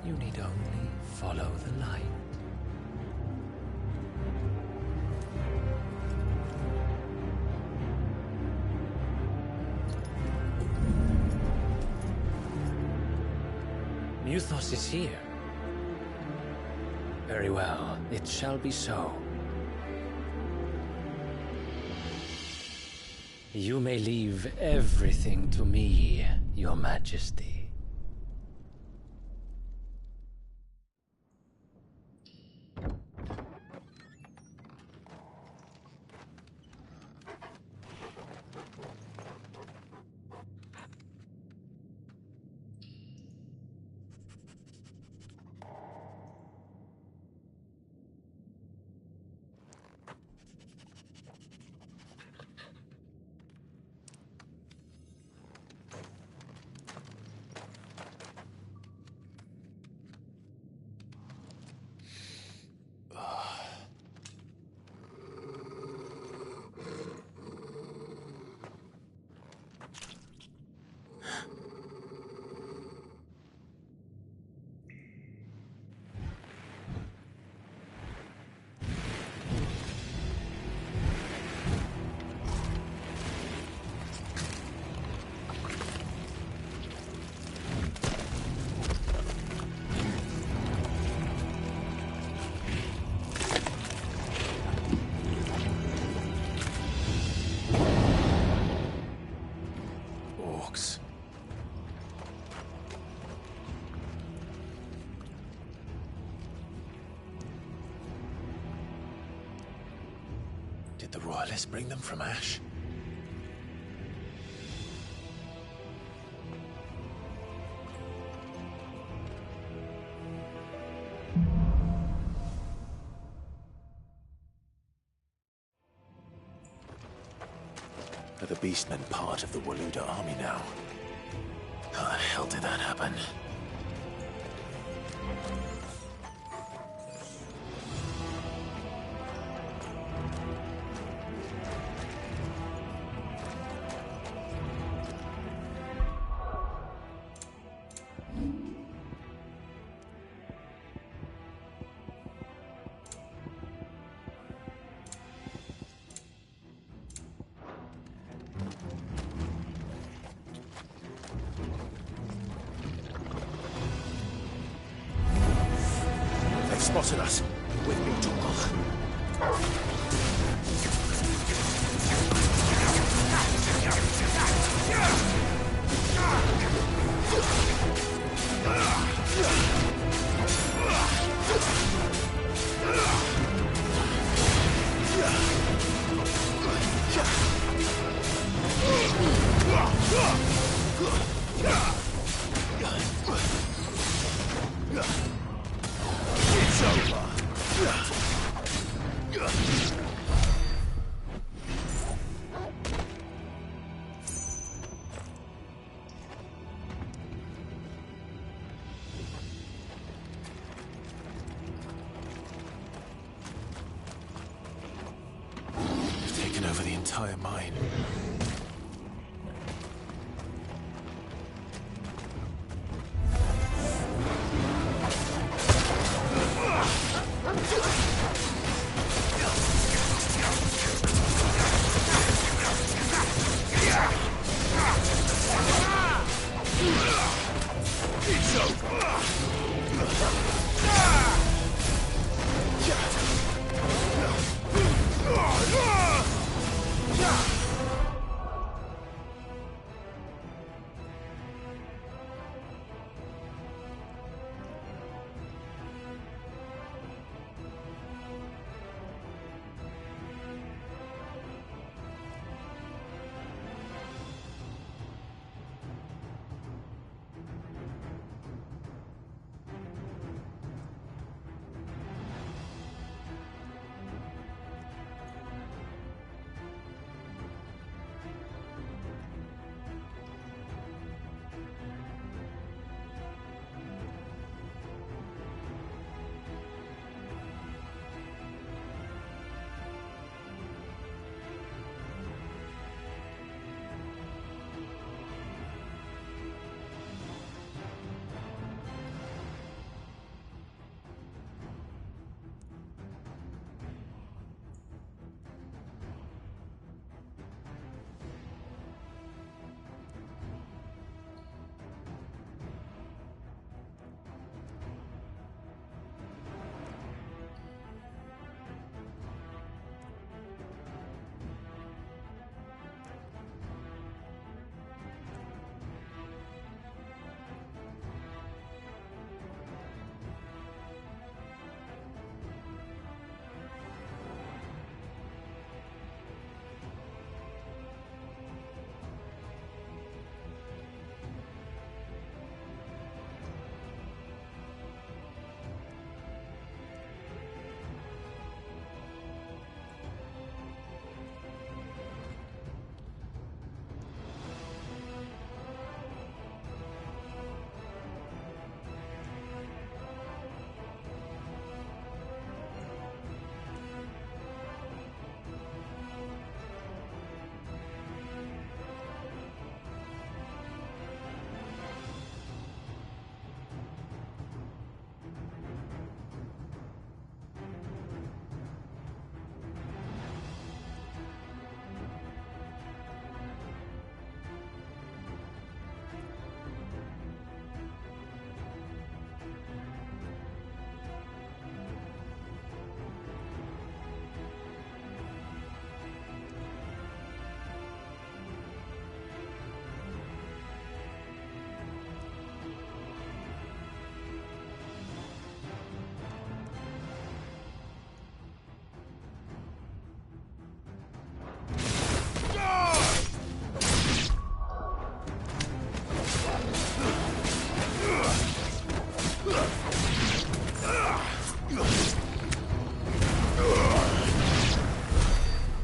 You need only follow the light. Muthos is here. Very well, it shall be so. You may leave everything to me, Your Majesty. Did the Royalists bring them from Ash? Are the Beastmen part of the Waluda army now? How the hell did that happen? Spotted us. With me, entire mine.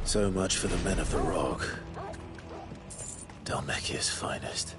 So much for the men of the Rock. Dalmekia's finest.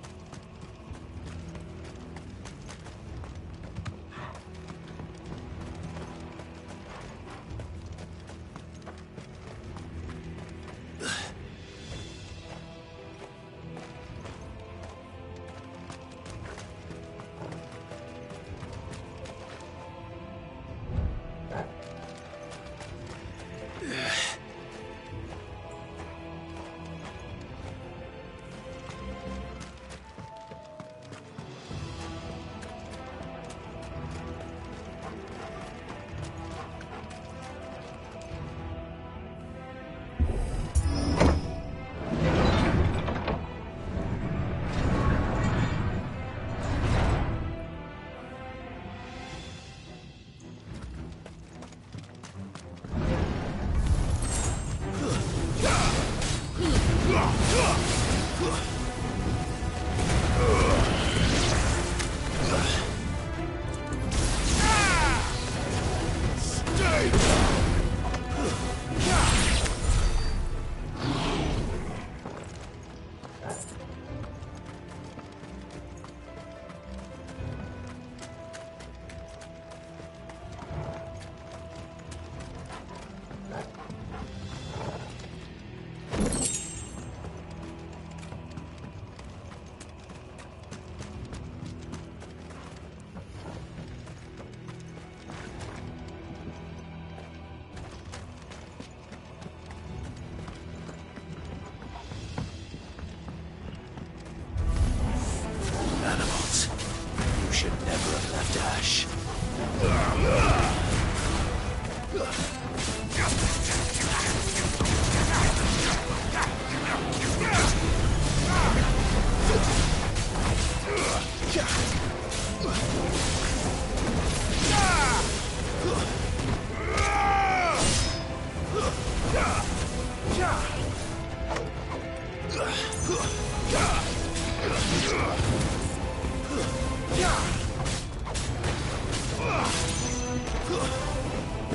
should never have left Ash.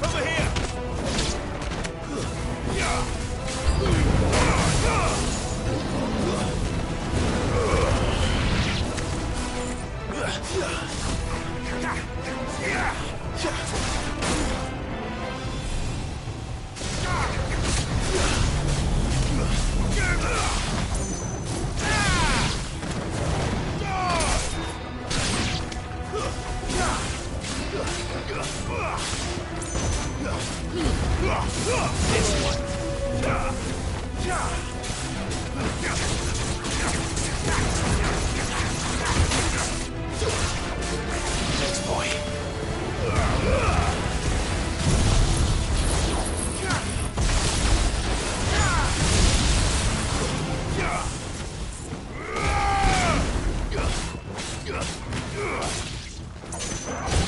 Over here!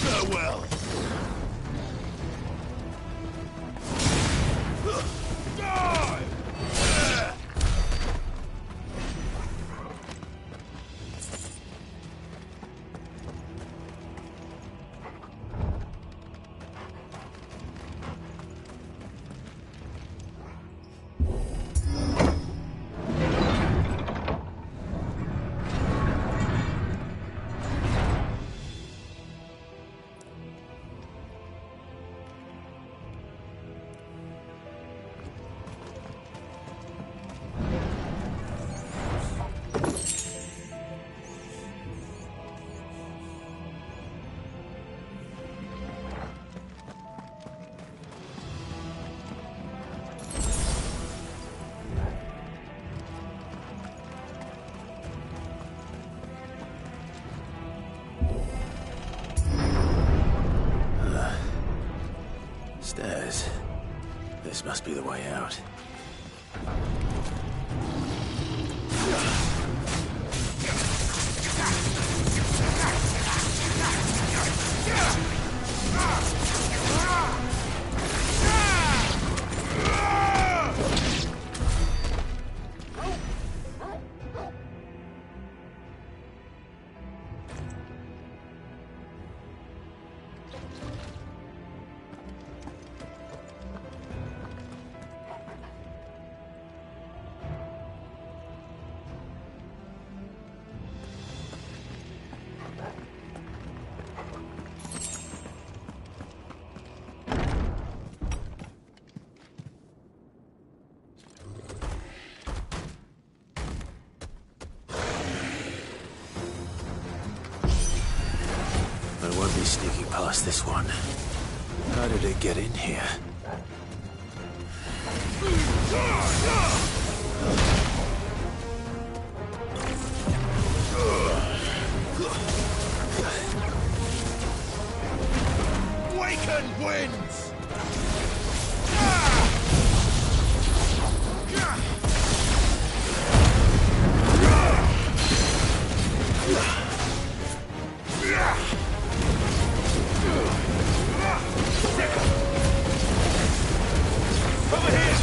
Farewell. Stairs. This must be the way out. I won't be sneaking past this one. How did it get in here? Waken winds! Over here!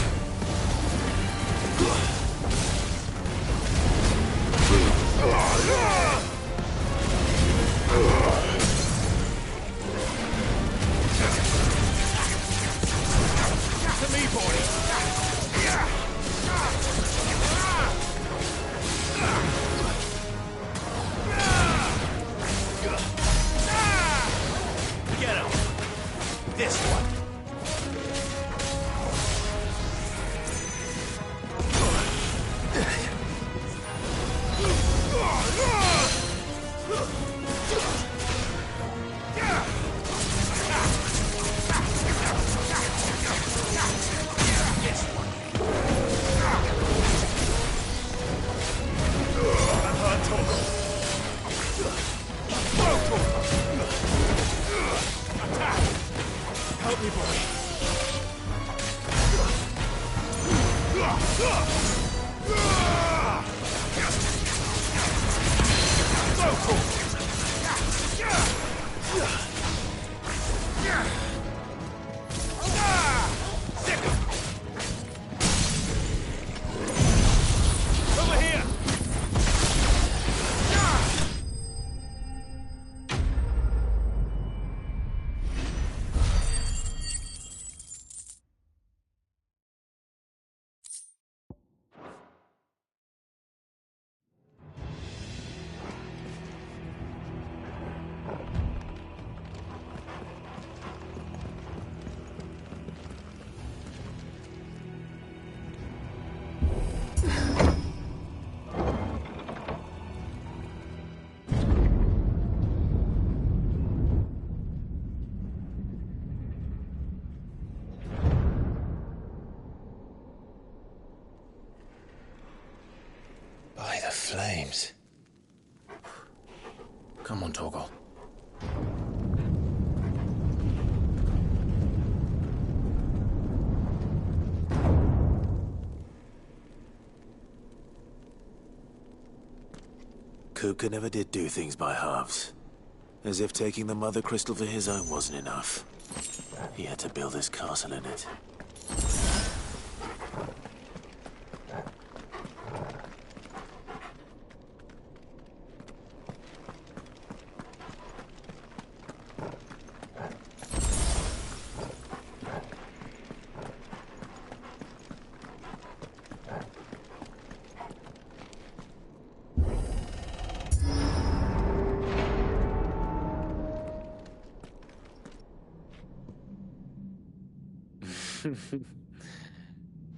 To me, boy! Get him! This one! Brutal! me, boy. Over here! By the flames. Come on, Torgal. Kupka never did do things by halves. As if taking the Mother Crystal for his own wasn't enough. He had to build his castle in it.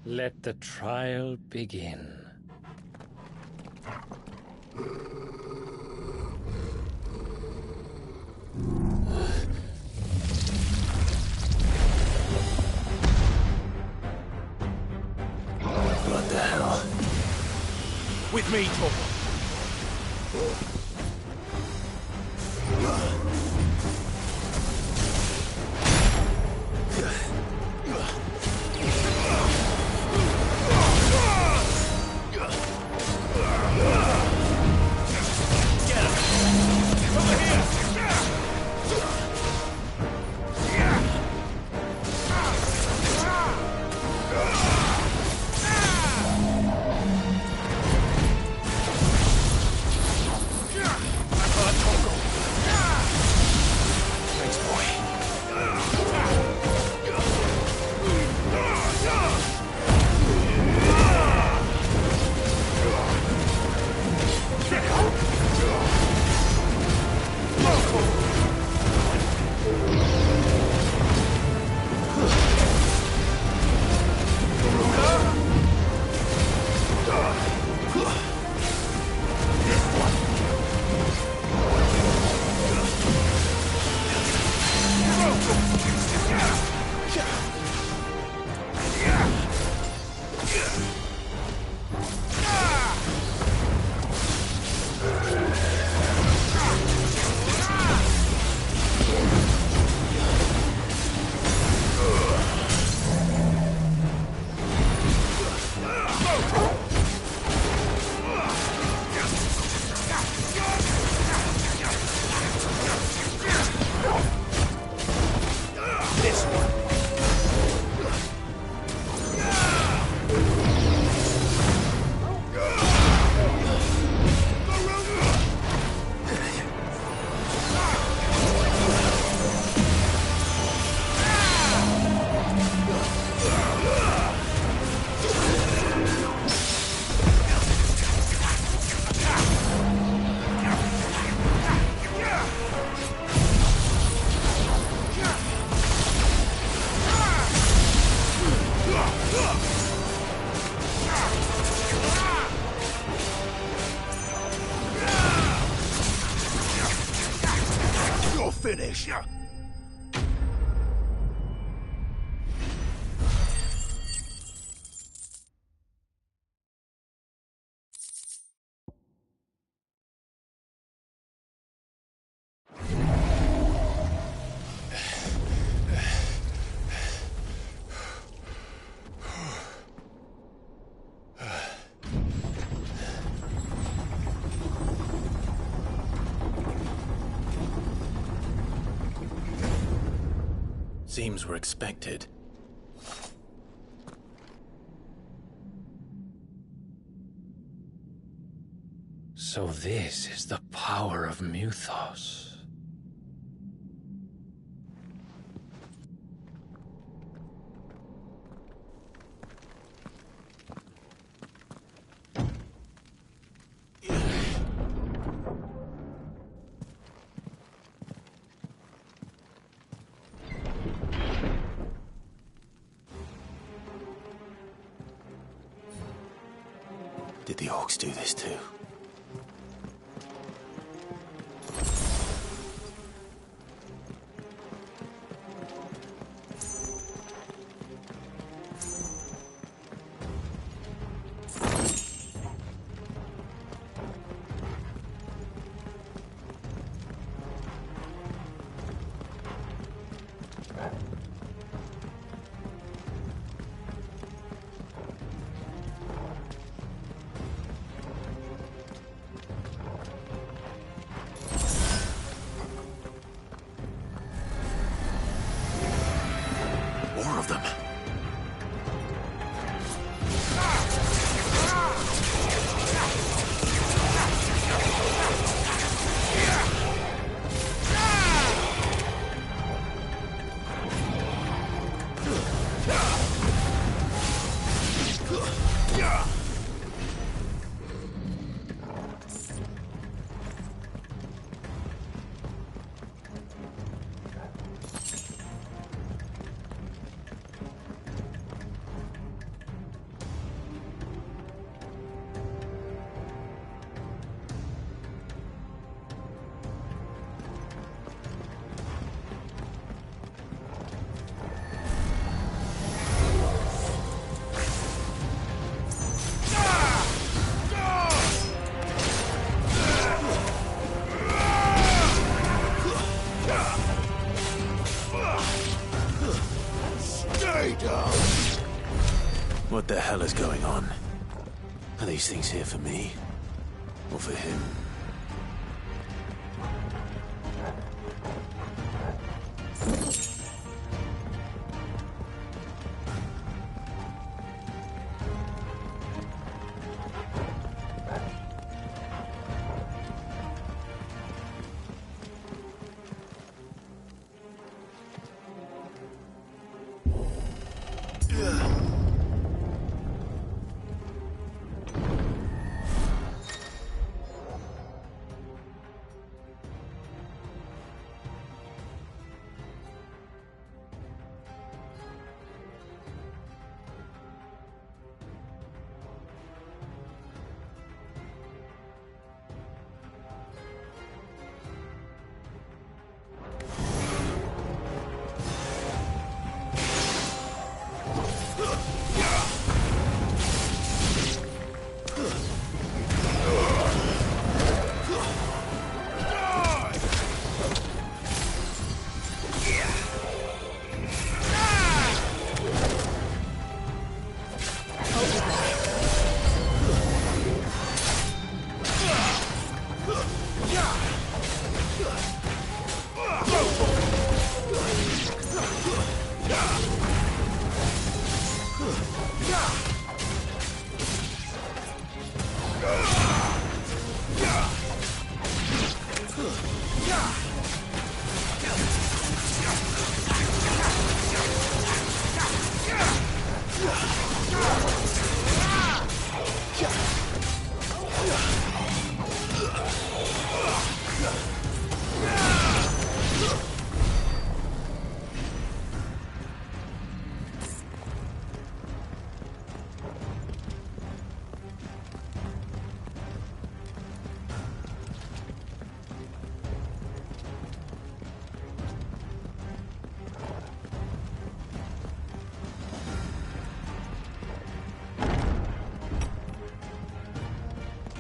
Let the trial begin. What the hell? With me, Torgal. Finish. Seems we're expected. So this is the power of Muthos. Did the orcs do this too? More of them. What the hell is going on? Are these things here for me? Or for him?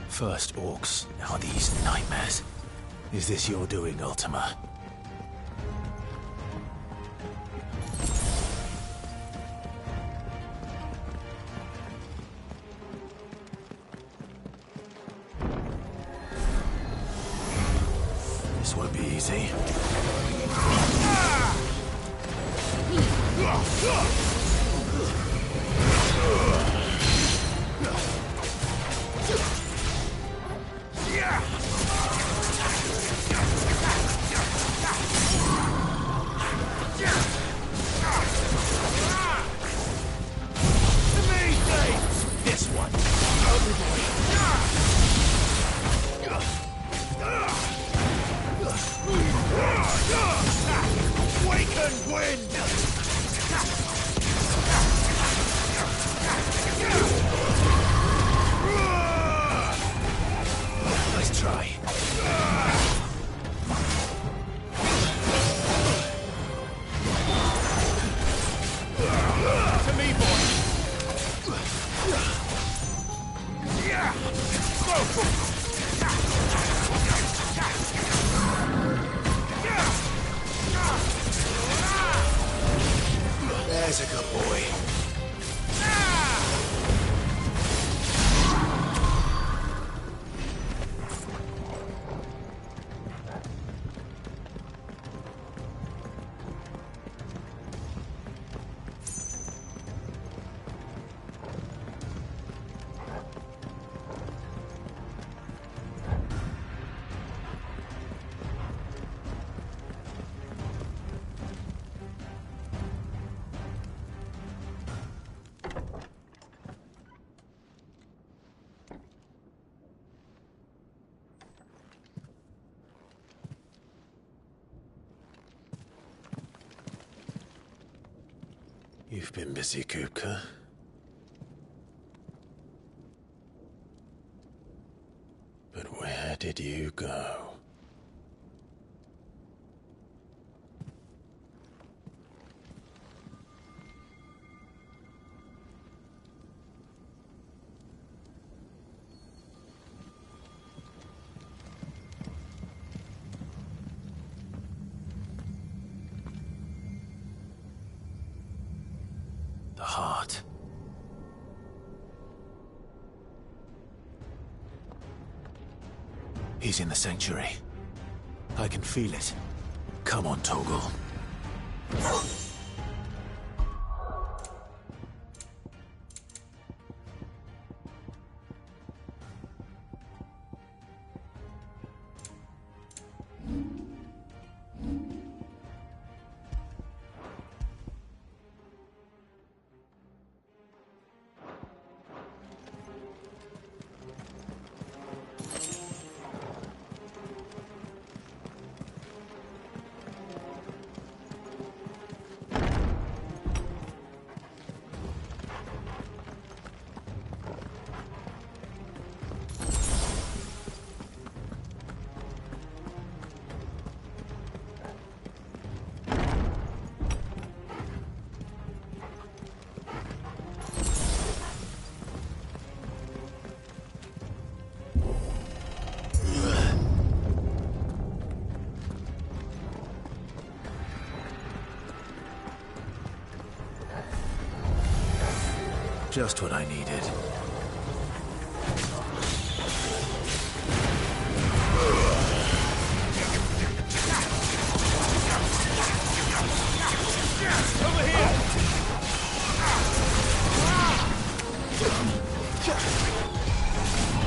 First orcs, now these nightmares. Is this your doing, Ultima? This won't be easy. This one. Waken wind! Nice try. To me, boy. There's a good boy. You've been busy, Kupka. But where did you go? The heart. He's in the sanctuary. I can feel it. Come on, Torgal. Just what I needed. Over here!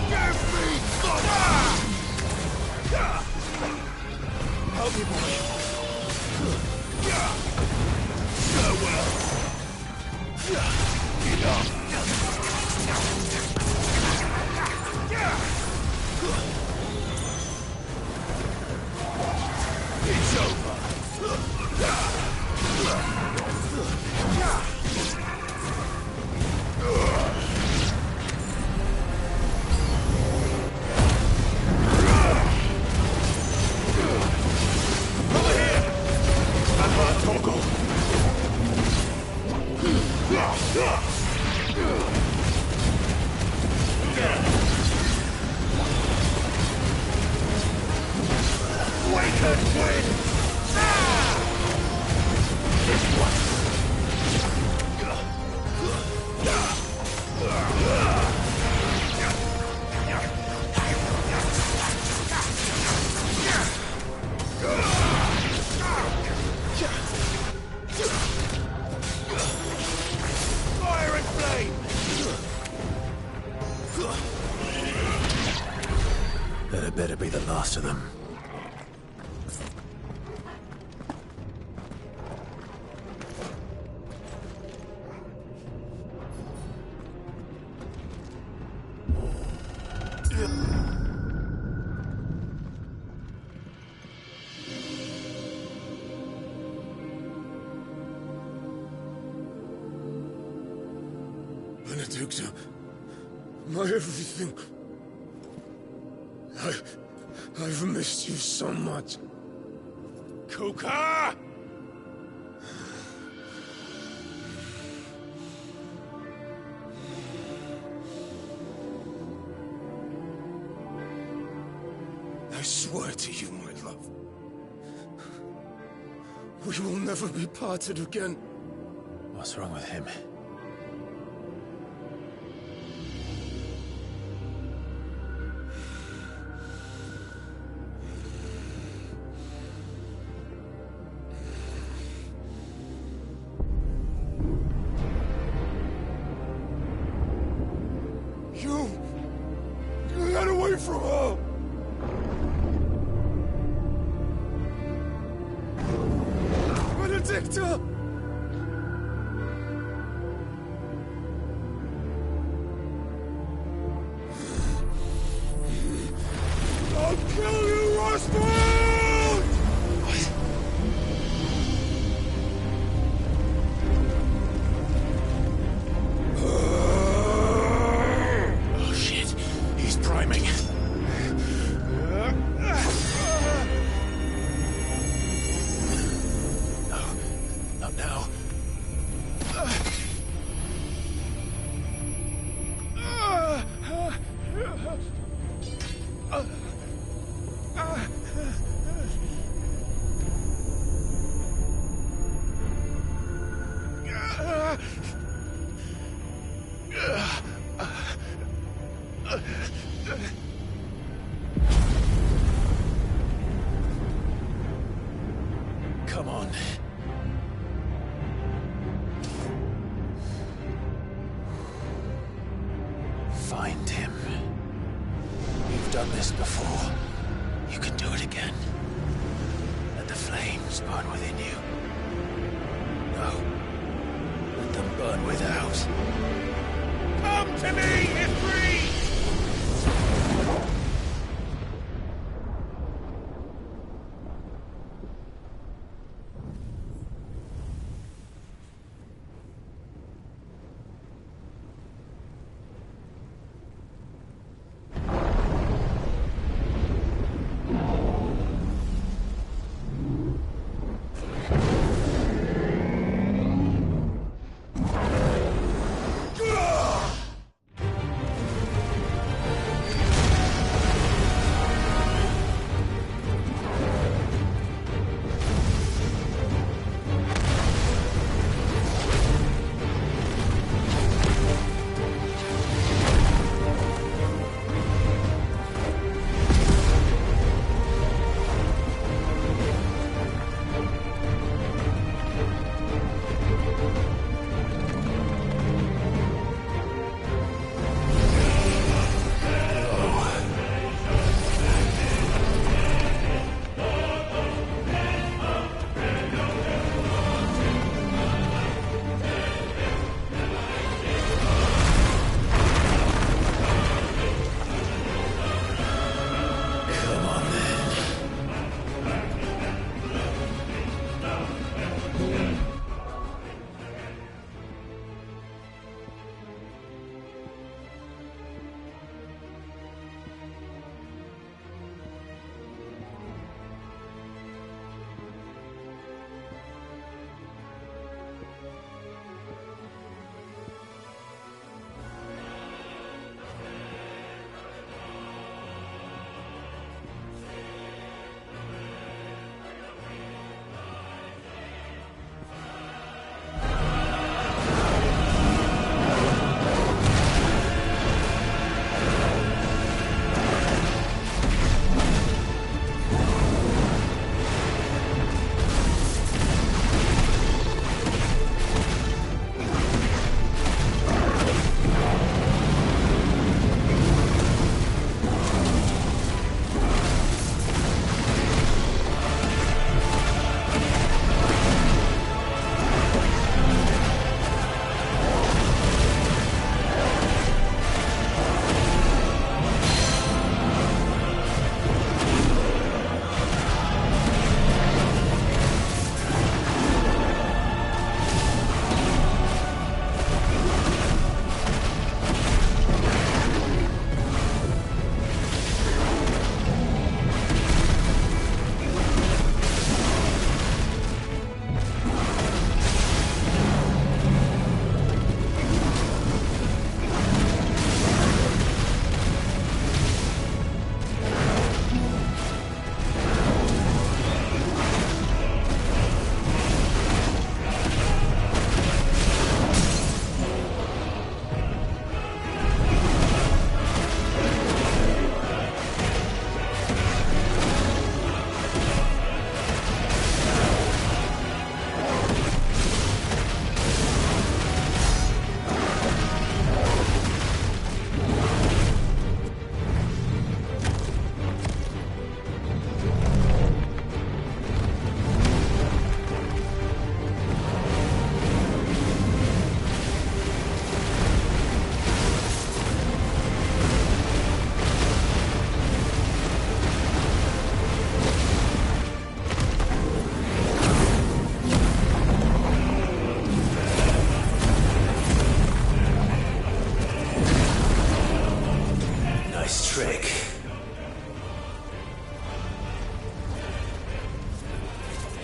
Give me fire! Help me, boy. Farewell. Enough. It's over. Over here! I'm not Torgal. Waken wind! This one! Benedicta. My everything. I've missed you so much. Kuka! I swear to you, my love, we will never be parted again. What's wrong with him? You got away from her! Benedicta! I'll kill you, Roswell! What? Oh shit, he's priming. No, not now. Come on. Find him. You've done this before. You can do it again. Let the flames burn within you. No. Let them burn without. Come to me, Ifrit!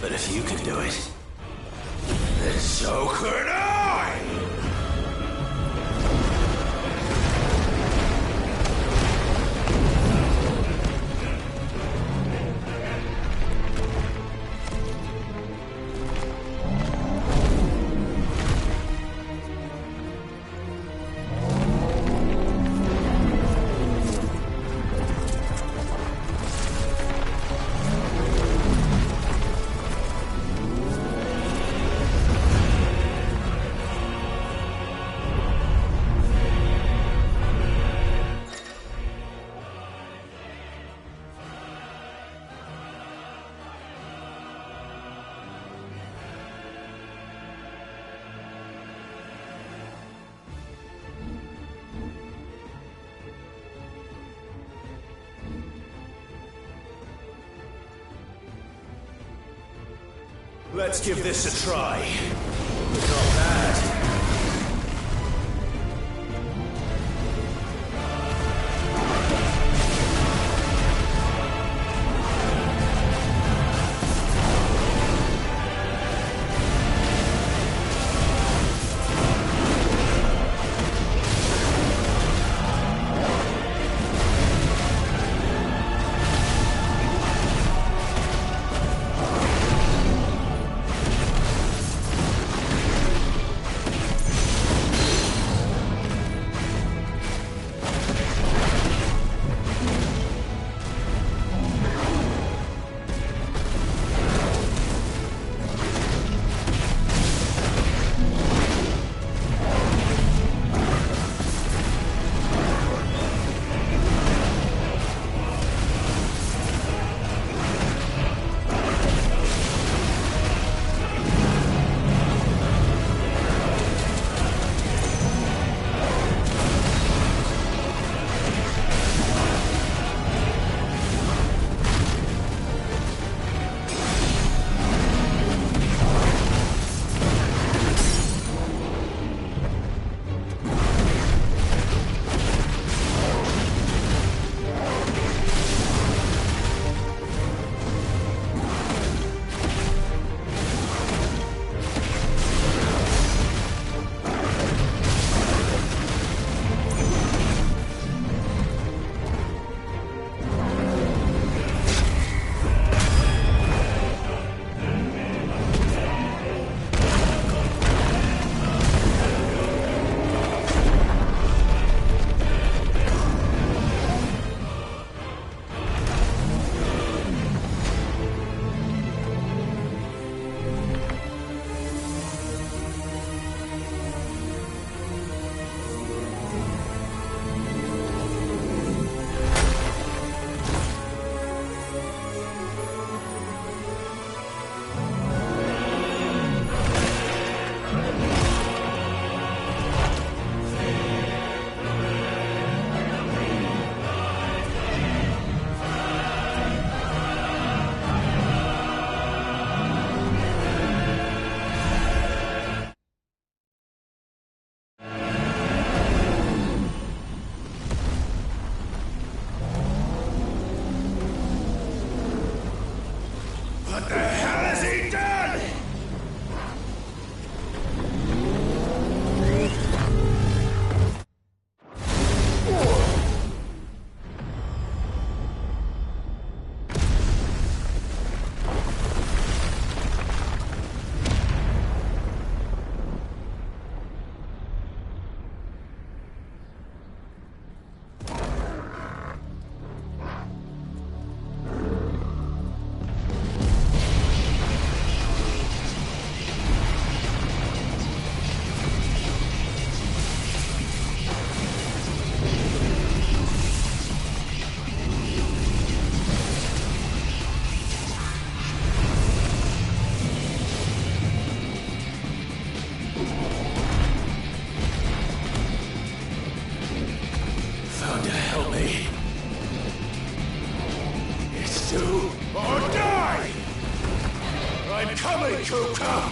But if you can do it, then so could I! Let's give this a try. Not bad. What the hell has he done? Thunder, help me. It's do or die! I'm coming, Kuka!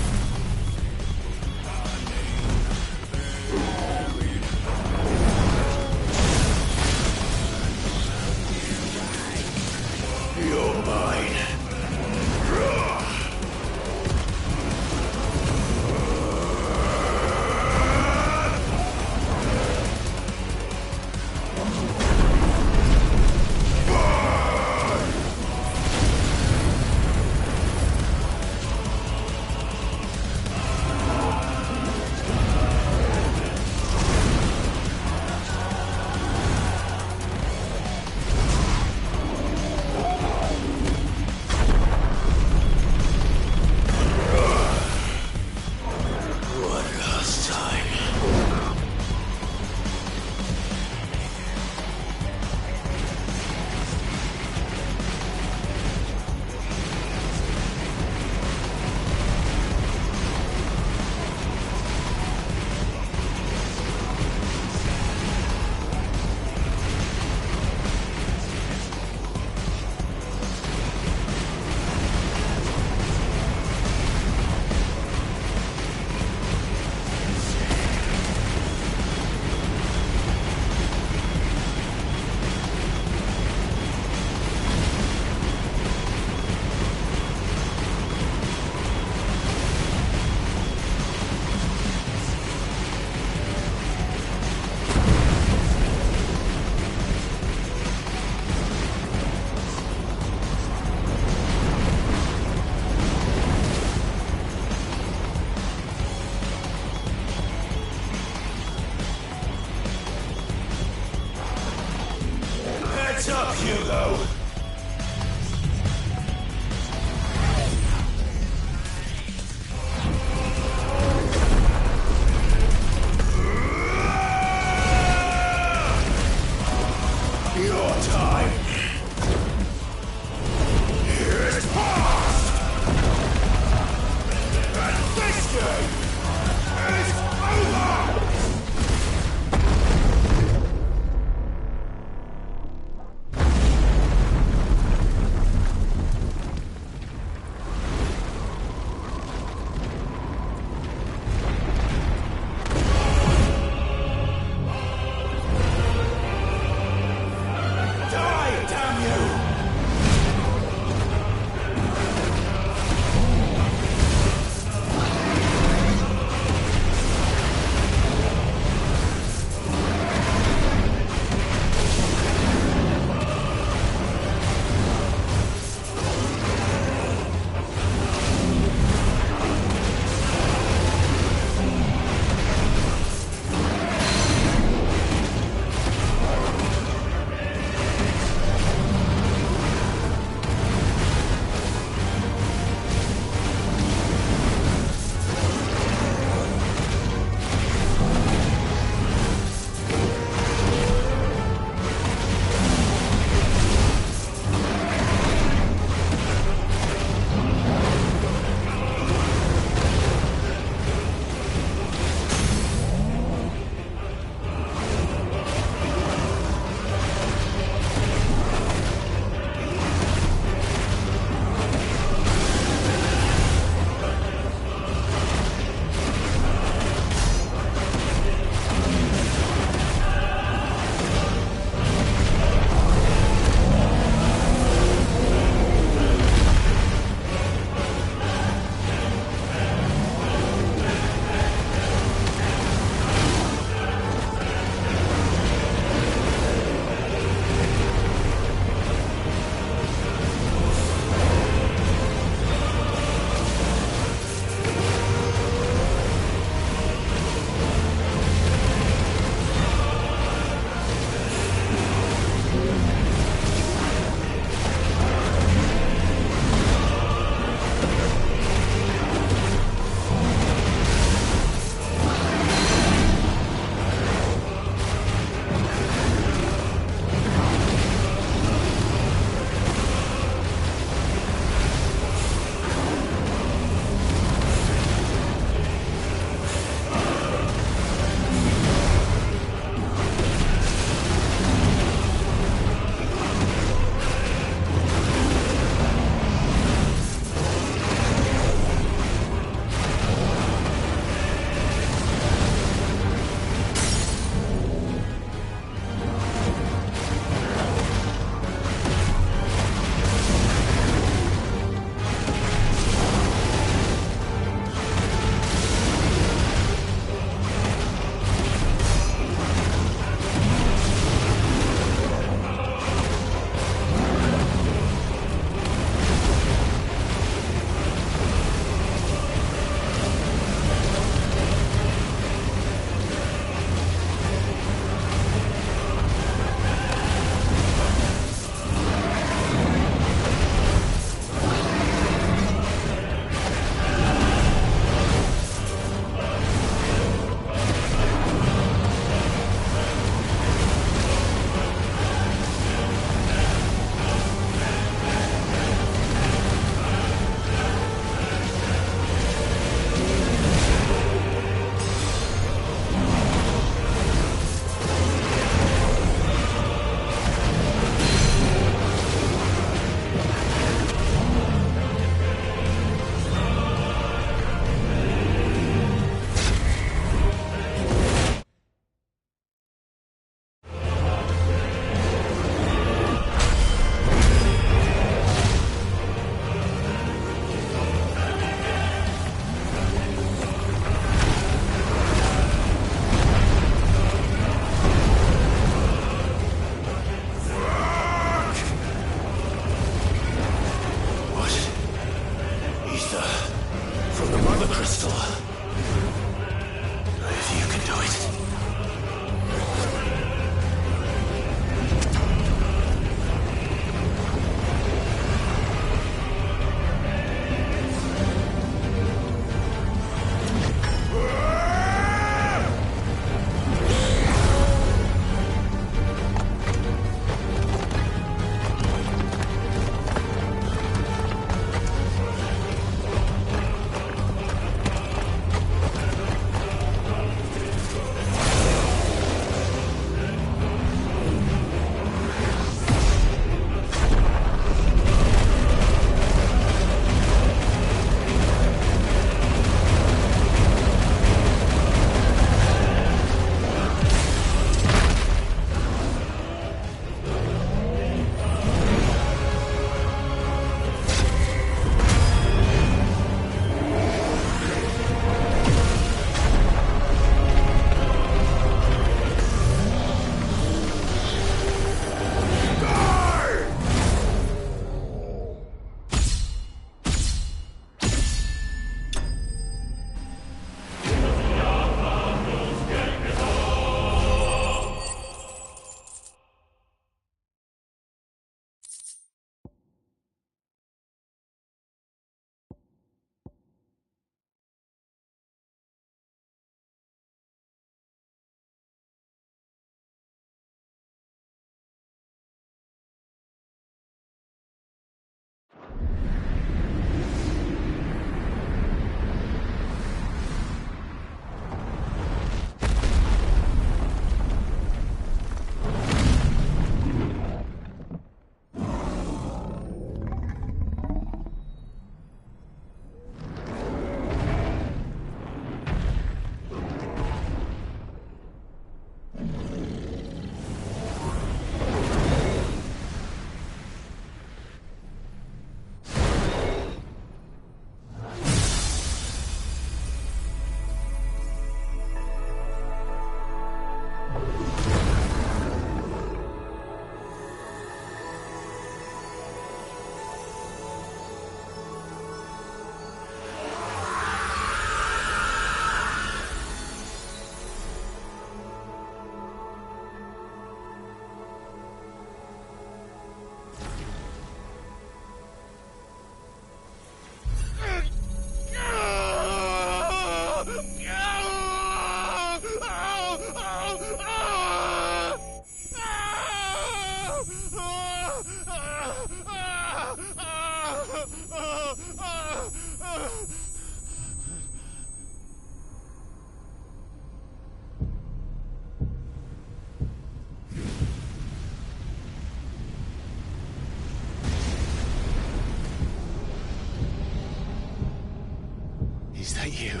that you,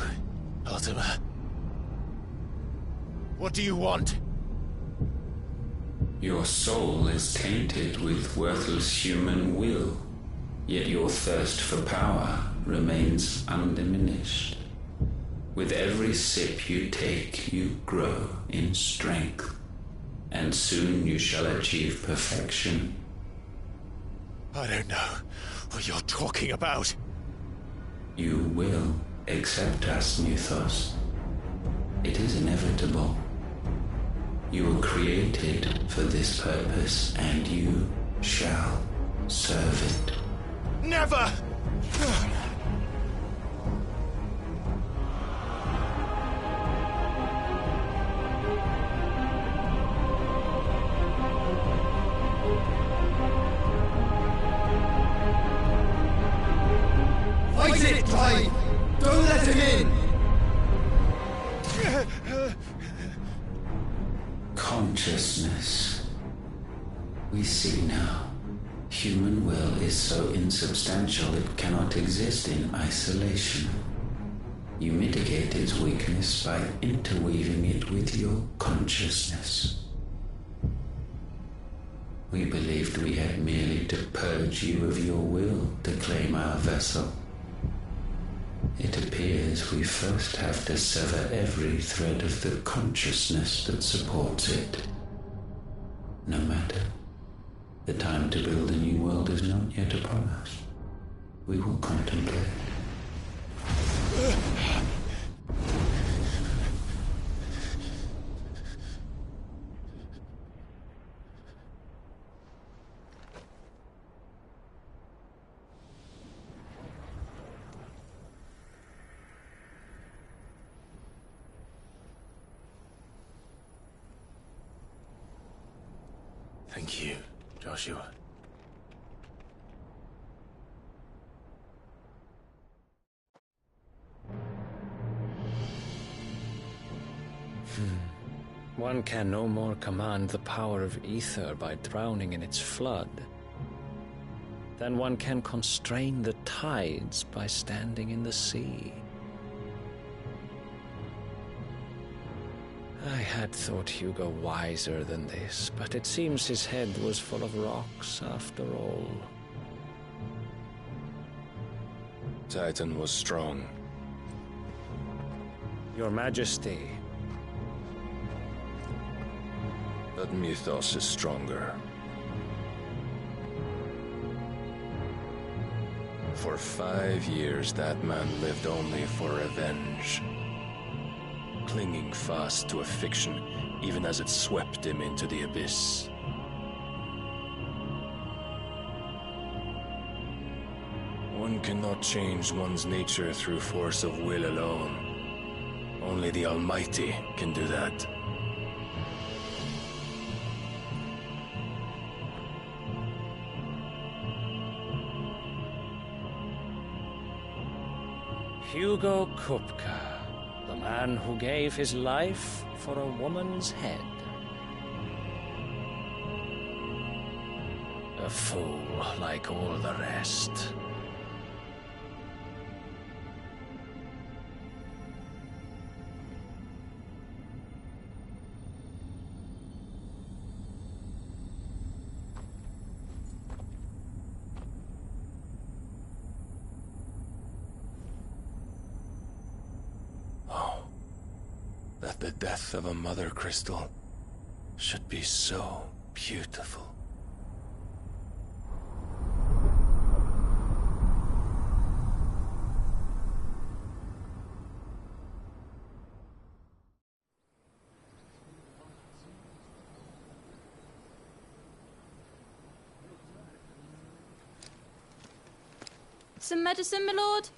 Ultima? What do you want? Your soul is tainted with worthless human will, yet your thirst for power remains undiminished. With every sip you take, you grow in strength, and soon you shall achieve perfection. I don't know what you're talking about. You will accept us, Mythos. It is inevitable. You were created for this purpose, and you shall serve it. Never! Fight it, Clive! Don't let him in! Consciousness. We see now. Human will is so insubstantial it cannot exist in isolation. You mitigate its weakness by interweaving it with your consciousness. We believed we had merely to purge you of your will to claim our vessel. It appears we first have to sever every thread of the consciousness that supports it. No matter. The time to build a new world is not yet upon us. We will contemplate. Thank you, Joshua. One can no more command the power of ether by drowning in its flood than one can constrain the tides by standing in the sea. I had thought Hugo wiser than this, but it seems his head was full of rocks after all. Titan was strong. Your Majesty. But Mythos is stronger. For 5 years, that man lived only for revenge. Clinging fast to a fiction, even as it swept him into the abyss. One cannot change one's nature through force of will alone. Only the Almighty can do that. Hugo Kupka, the man who gave his life for a woman's head. A fool like all the rest. That the death of a mother crystal should be so beautiful. Some medicine, my lord?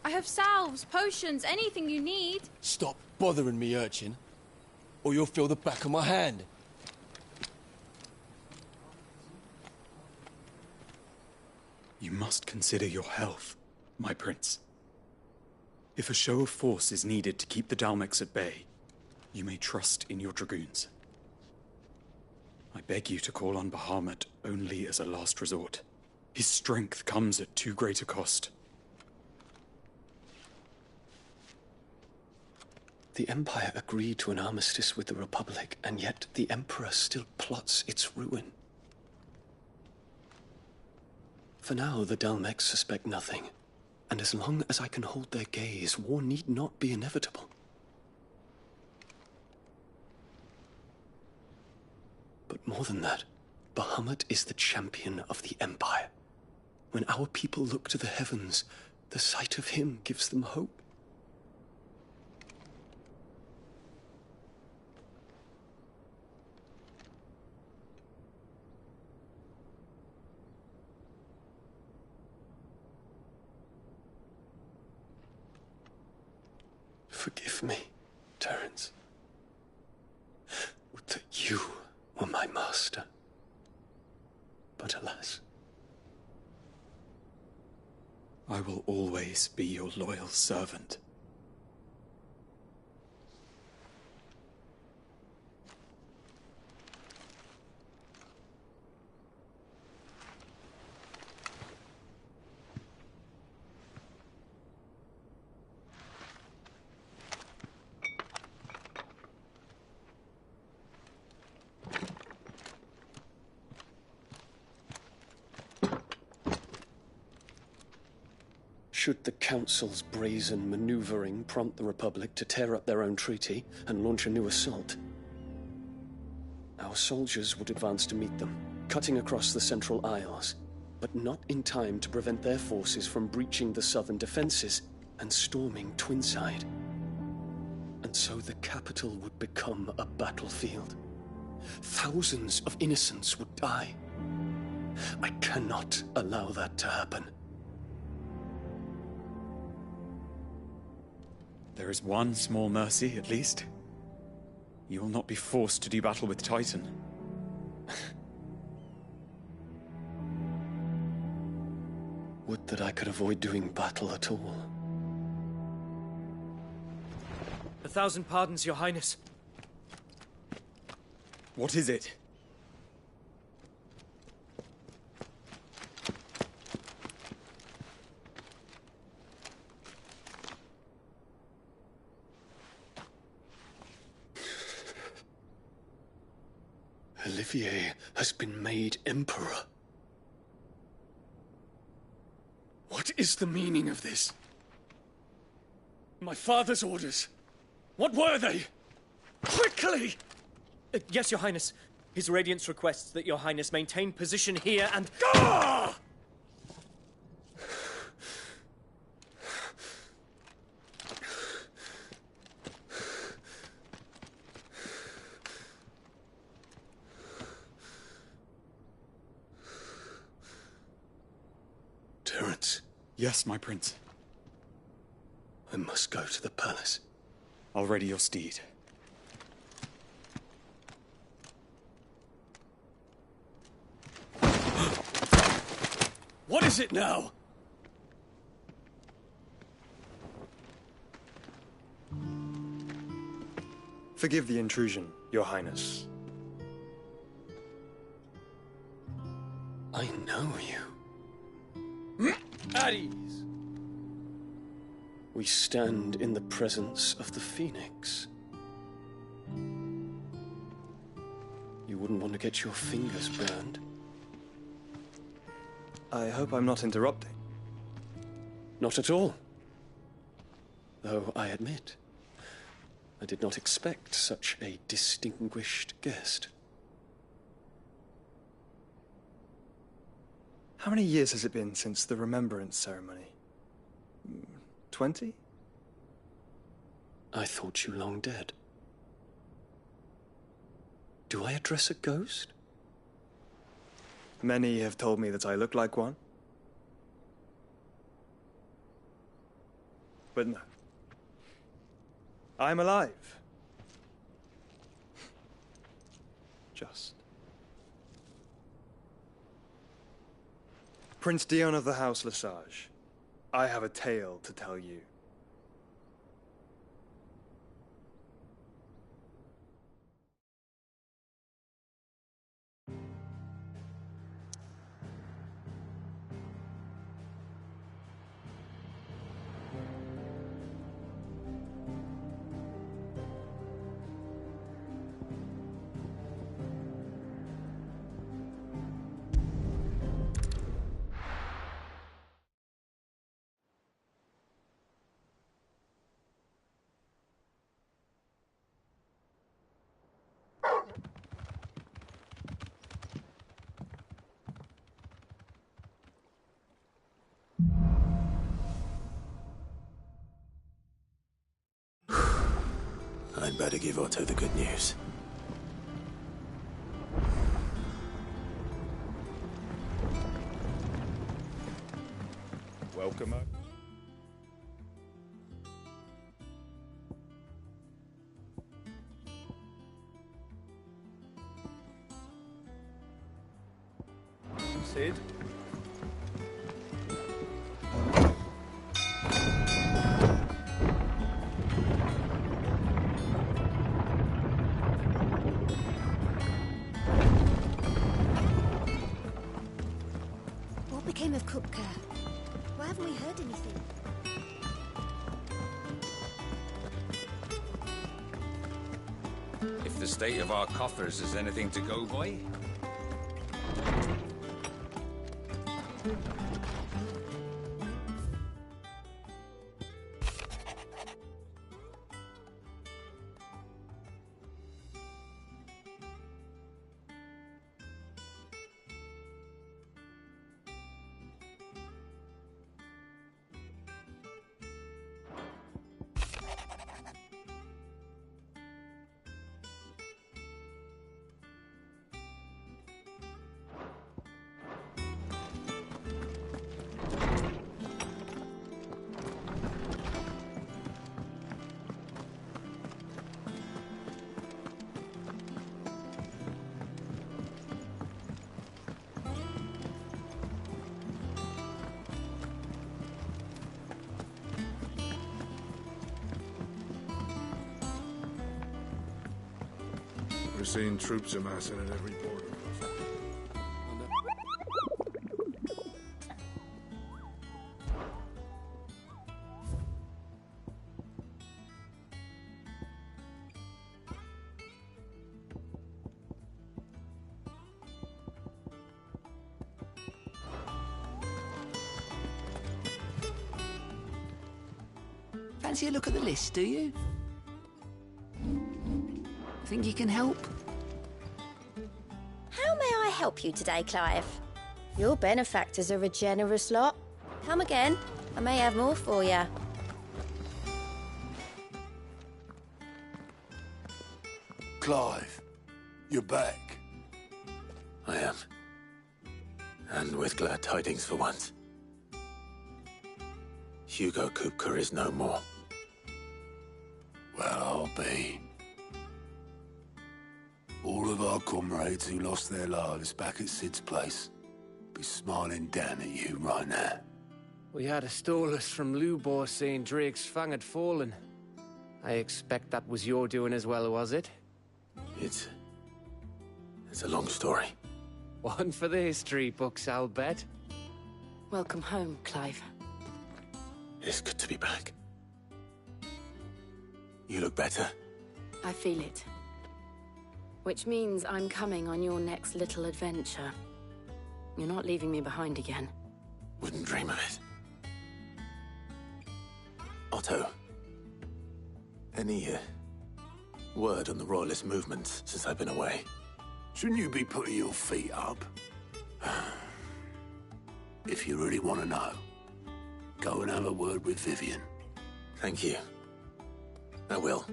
I have salves, potions, anything you need. Stop bothering me, urchin, or you'll feel the back of my hand. You must consider your health, my prince. If a show of force is needed to keep the Dalmex at bay, you may trust in your dragoons. I beg you to call on Bahamut only as a last resort. His strength comes at too great a cost. The Empire agreed to an armistice with the Republic, and yet the Emperor still plots its ruin. For now, the Dalmex suspect nothing, and as long as I can hold their gaze, war need not be inevitable. But more than that, Bahamut is the champion of the Empire. When our people look to the heavens, the sight of him gives them hope. Forgive me, Terence. Would that you were my master. But alas. I will always be your loyal servant. Should the Council's brazen maneuvering prompt the Republic to tear up their own treaty and launch a new assault, our soldiers would advance to meet them, cutting across the Central Isles, but not in time to prevent their forces from breaching the southern defenses and storming Twinside. And so the capital would become a battlefield. Thousands of innocents would die. I cannot allow that to happen. There is one small mercy, at least. You will not be forced to do battle with Titan. Would that I could avoid doing battle at all. 1,000 pardons, Your Highness. What is it? Olivier has been made Emperor. What is the meaning of this? My father's orders. What were they? Quickly! Yes, Your Highness. His Radiance requests that Your Highness maintain position here and... Ah! Terence. Yes, my prince. I must go to the palace. I'll ready your steed. What is it now? Forgive the intrusion, Your Highness. I know you. At ease. We stand in the presence of the Phoenix. You wouldn't want to get your fingers burned. I hope I'm not interrupting. Not at all. Though I admit, I did not expect such a distinguished guest. How many years has it been since the Remembrance ceremony? 20? I thought you long dead. Do I address a ghost? Many have told me that I look like one. But no. I'm alive. Just. Prince Dion of the House Lesage, I have a tale to tell you. I'd better give Otto the good news. Welcome. Sid? What became of Kupka? Why haven't we heard anything? If the state of our coffers is anything to go by. We're seeing troops amassing at every border. Fancy a look at the list, do you? Think you can help? How may I help you today, Clive? Your benefactors are a generous lot. Come again. I may have more for you. Clive, you're back. I am. And with glad tidings for once. Hugo Kupka is no more. Well, I'll be. All of our comrades who lost their lives back at Sid's place be smiling down at you right now. We had a stolus from Lubor saying Drake's fang had fallen. I expect that was your doing as well, was it? It's a long story. One for the history books, I'll bet. Welcome home, Clive. It's good to be back. You look better. I feel it. Which means I'm coming on your next little adventure. You're not leaving me behind again. Wouldn't dream of it. Otto, any word on the Royalist movements since I've been away? Shouldn't you be putting your feet up? If you really want to know, go and have a word with Vivian. Thank you. I will.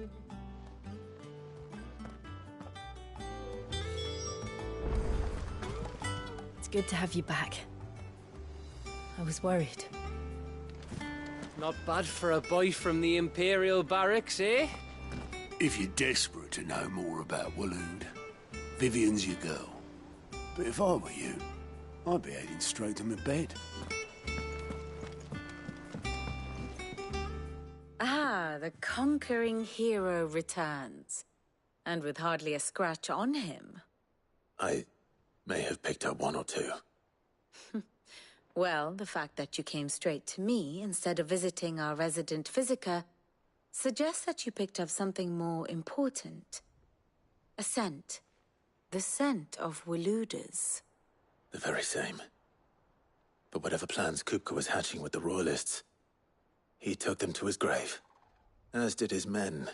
It's good to have you back. I was worried. Not bad for a boy from the Imperial barracks, eh? If you're desperate to know more about Waloed, Vivian's your girl. But if I were you, I'd be heading straight to my bed. Ah, the conquering hero returns. And with hardly a scratch on him. I may have picked up one or two. Well, the fact that you came straight to me instead of visiting our resident physiker suggests that you picked up something more important. A scent. The scent of Waloeders. The very same. But whatever plans Kupka was hatching with the Royalists, he took them to his grave. As did his men.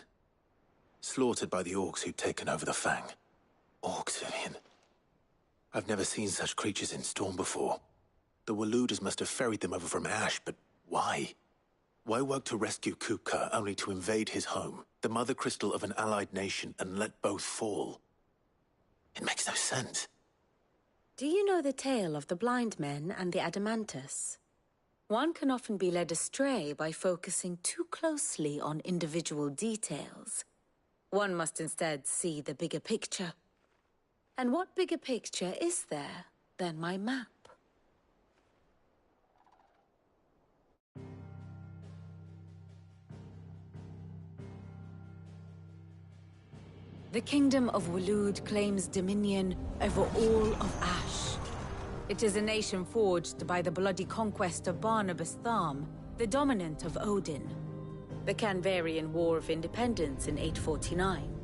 Slaughtered by the orcs who'd taken over the Fang. Orcs, Vivian. I've never seen such creatures in Storm before. The Waloeders must have ferried them over from Ash, but why? Why work to rescue Kupka only to invade his home, the mother crystal of an allied nation, and let both fall? It makes no sense. Do you know the tale of the blind men and the Adamantus? One can often be led astray by focusing too closely on individual details. One must instead see the bigger picture. And what bigger picture is there than my map? The Kingdom of Waloed claims dominion over all of Ash. It is a nation forged by the bloody conquest of Barnabas Tharm, the dominant of Odin. The Canvarian War of Independence in 849.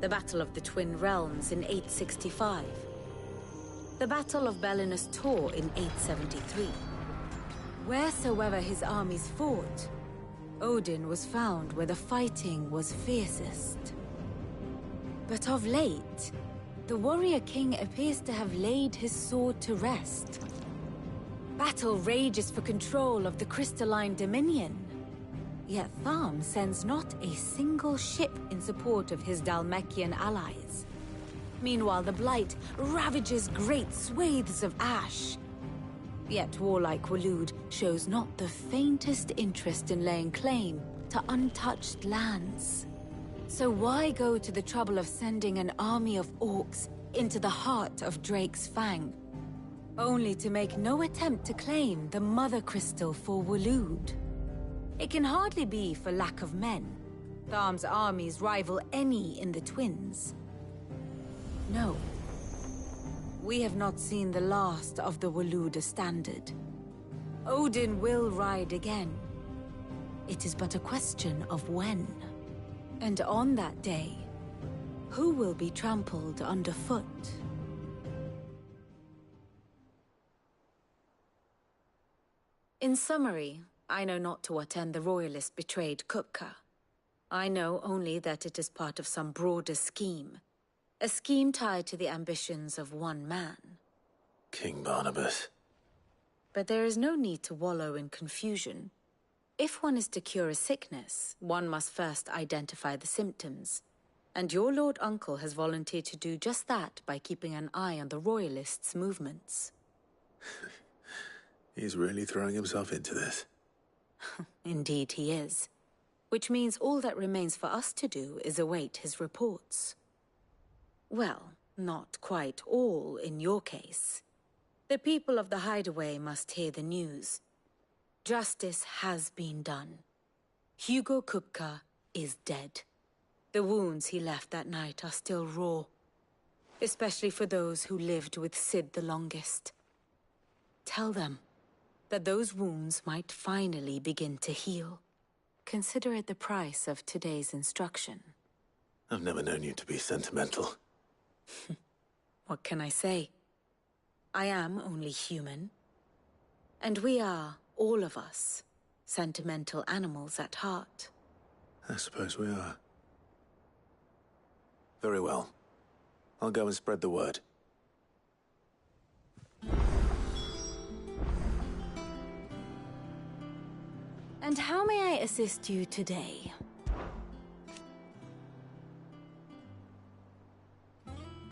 The Battle of the Twin Realms in 865. The Battle of Belinus Tor in 873. Wheresoever his armies fought, Odin was found where the fighting was fiercest. But of late, the warrior king appears to have laid his sword to rest. Battle rages for control of the crystalline dominion. Yet Tharm sends not a single ship in support of his Dhalmekian allies. Meanwhile, the Blight ravages great swathes of Ash. Yet warlike Waloed shows not the faintest interest in laying claim to untouched lands. So why go to the trouble of sending an army of orcs into the heart of Drake's Fang, only to make no attempt to claim the Mother Crystal for Waloed? It can hardly be for lack of men. Tharm's armies rival any in the Twins. No. We have not seen the last of the Waloed Standard. Odin will ride again. It is but a question of when. And on that day, who will be trampled underfoot? In summary, I know not to what end the Royalists betrayed Kupka. I know only that it is part of some broader scheme. A scheme tied to the ambitions of one man. King Barnabas. But there is no need to wallow in confusion. If one is to cure a sickness, one must first identify the symptoms. And your Lord Uncle has volunteered to do just that by keeping an eye on the Royalists' movements. He's really throwing himself into this. Indeed he is. Which means all that remains for us to do is await his reports. Well, not quite all in your case. The people of the Hideaway must hear the news. Justice has been done. Hugo Kupka is dead. The wounds he left that night are still raw, especially for those who lived with Sid the longest. Tell them that those wounds might finally begin to heal. Consider it the price of today's instruction. I've never known you to be sentimental. What can I say? I am only human. And we are, all of us, sentimental animals at heart. I suppose we are. Very well. I'll go and spread the word. And how may I assist you today?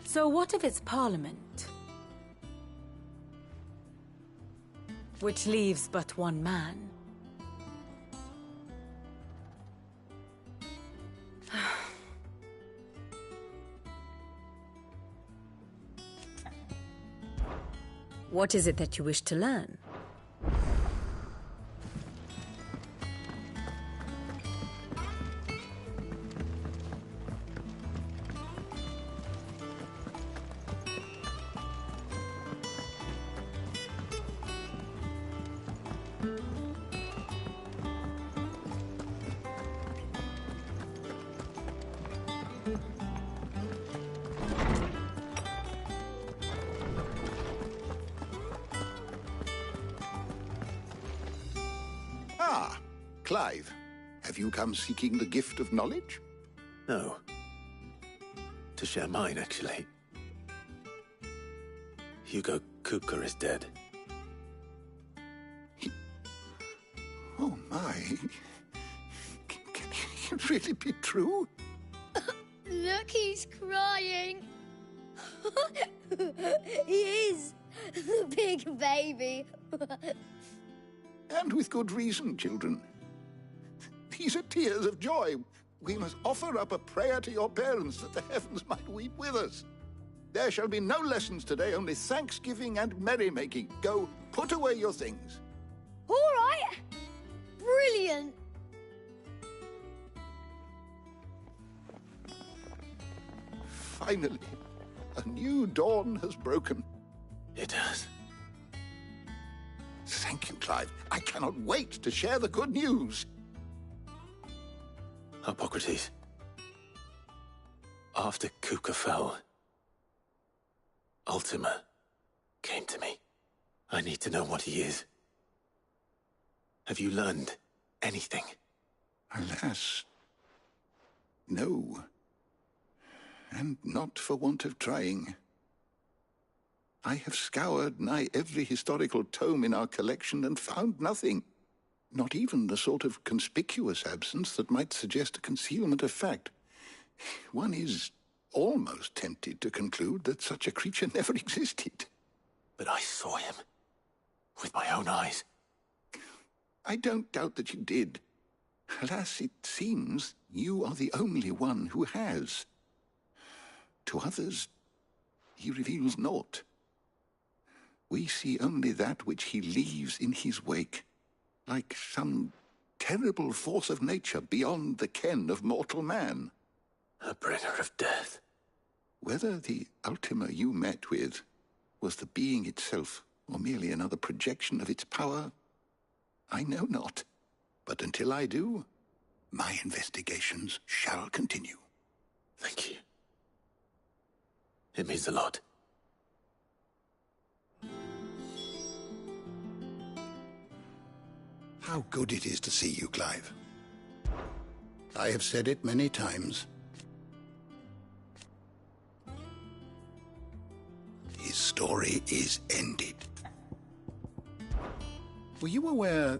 So what of its parliament? Which leaves but one man. What is it that you wish to learn? Ah, Clive. Have you come seeking the gift of knowledge? No. To share mine, actually. Hugo Kupka is dead. Oh, my. Can it really be true? Look, he's crying. He is. The big baby. And with good reason, children. These are tears of joy. We must offer up a prayer to your parents that the heavens might weep with us. There shall be no lessons today, only thanksgiving and merrymaking. Go, put away your things. All right. Brilliant. Finally, a new dawn has broken. It has. Thank you, Clive. I cannot wait to share the good news. Hippocrates. After Kuka fell, Ultima came to me. I need to know what he is. Have you learned anything? Alas, no. And not for want of trying. I have scoured nigh every historical tome in our collection and found nothing. Not even the sort of conspicuous absence that might suggest a concealment of fact. One is almost tempted to conclude that such a creature never existed. But I saw him. With my own eyes. I don't doubt that you did. Alas, it seems you are the only one who has. To others, he reveals naught. We see only that which he leaves in his wake, like some terrible force of nature beyond the ken of mortal man. A bringer of death. Whether the Ultima you met with was the being itself, or merely another projection of its power, I know not. But until I do, my investigations shall continue. Thank you. It means a lot. How good it is to see you, Clive. I have said it many times. His story is ended. Were you aware...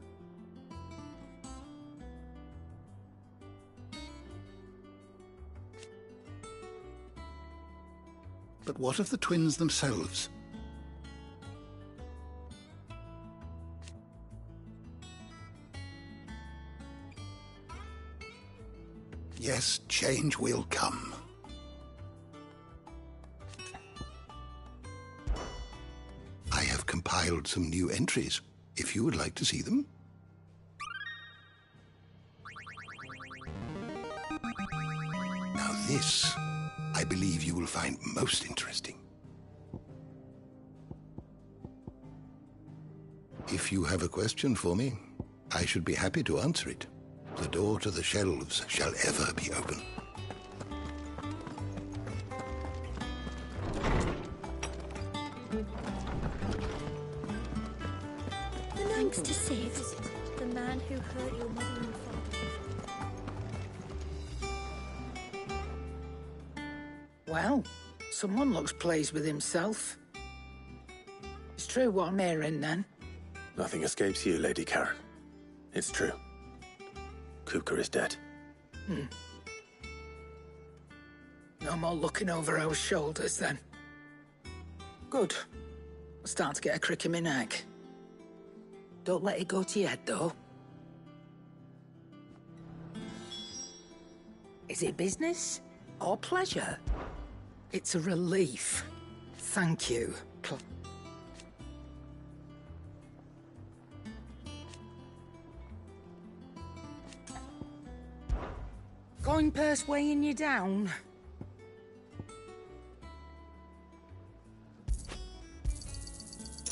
But what of the twins themselves? Yes, change will come. I have compiled some new entries, if you would like to see them. Now this, I believe you will find most interesting. If you have a question for me, I should be happy to answer it. The door to the shelves shall ever be open. Thanks to Sid, the man who hurt your mother and father. Well, someone looks pleased with himself. It's true what I'm hearing, then. Nothing escapes you, Lady Karen. It's true. Kuka is dead. No more looking over our shoulders, then. Good. I'm starting to get a crick in my neck. Don't let it go to your head, though. Is it business or pleasure? It's a relief. Thank you. Going purse weighing you down?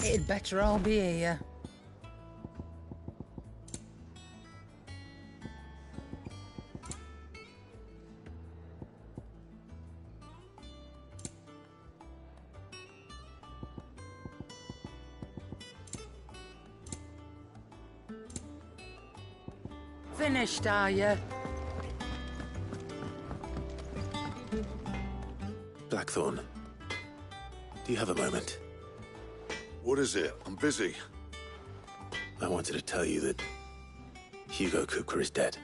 It'd better all be here. Finished, are you? Blackthorn, do you have a moment? What is it? I'm busy. I wanted to tell you that Hugo Kupka is dead.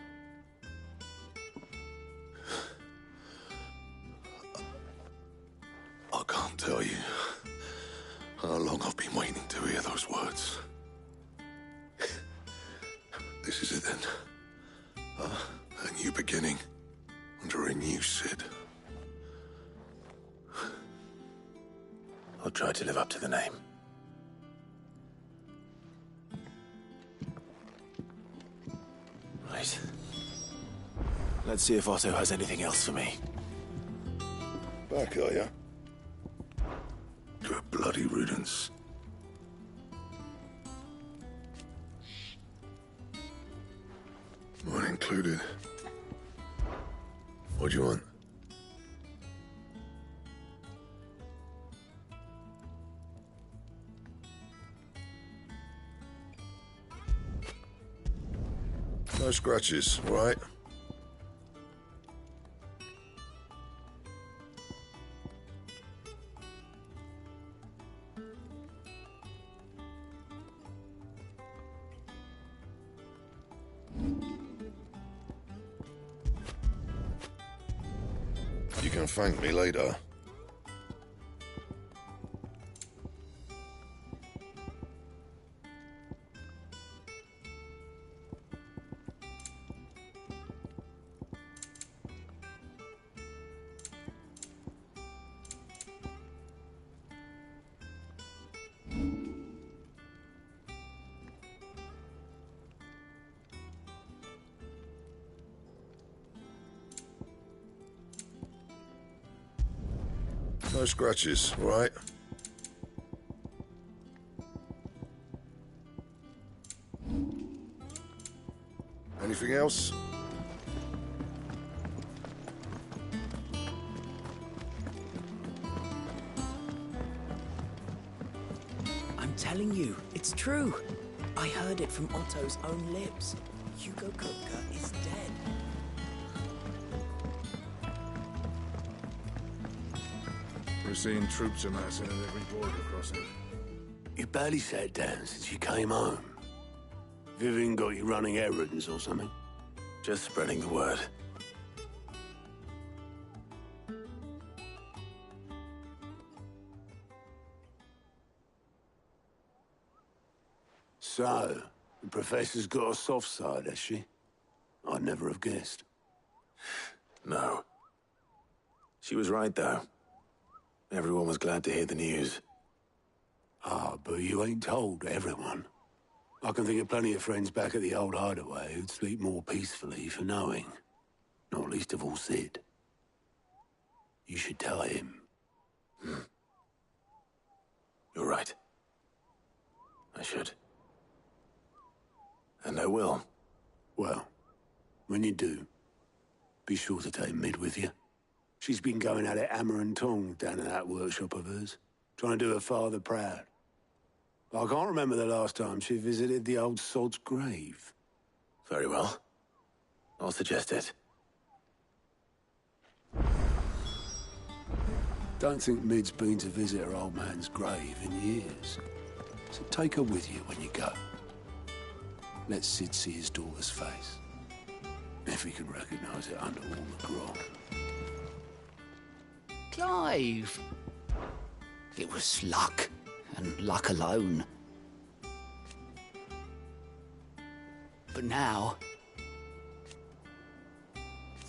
I can't tell you how long I've been waiting to hear those words. This is it then. A new beginning under a new Cid. I'll try to live up to the name. Right. Let's see if Otto has anything else for me. Back, are ya? Good bloody riddance. Mine included. What do you want? No scratches, all right? You can thank me later. No scratches, all right? Anything else? I'm telling you, it's true. I heard it from Otto's own lips. Hugo Kupka is dead. We're seeing troops amassing at every border crossing. You barely sat down since you came home. Vivian got you running errands or something? Just spreading the word. So, the Professor's got a soft side, has she? I'd never have guessed. No. She was right, though. Everyone was glad to hear the news. Ah, but you ain't told everyone. I can think of plenty of friends back at the old hideaway who'd sleep more peacefully for knowing. Not least of all Cid. You should tell him. You're right. I should. And I will. Well, when you do, be sure to take Mid with you. She's been going at it hammer and tongs down in that workshop of hers, trying to do her father proud. I can't remember the last time she visited the old sod's grave. Very well. I'll suggest it. Don't think Mid's been to visit her old man's grave in years. So take her with you when you go. Let Cid see his daughter's face. If he can recognize it under all the grog. Clive! It was luck, and luck alone. But now...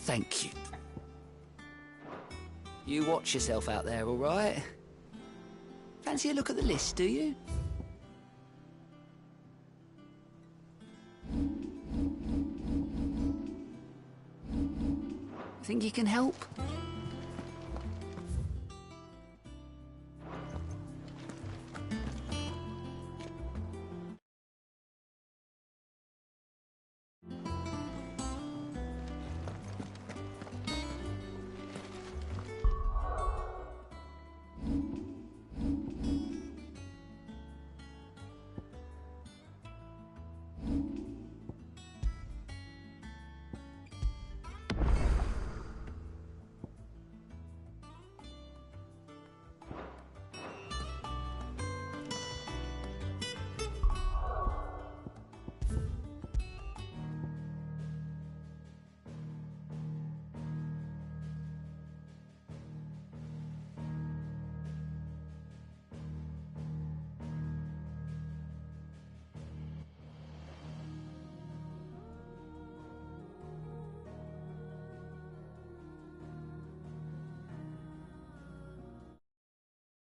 thank you. You watch yourself out there, all right? Fancy a look at the list, do you? Think you can help?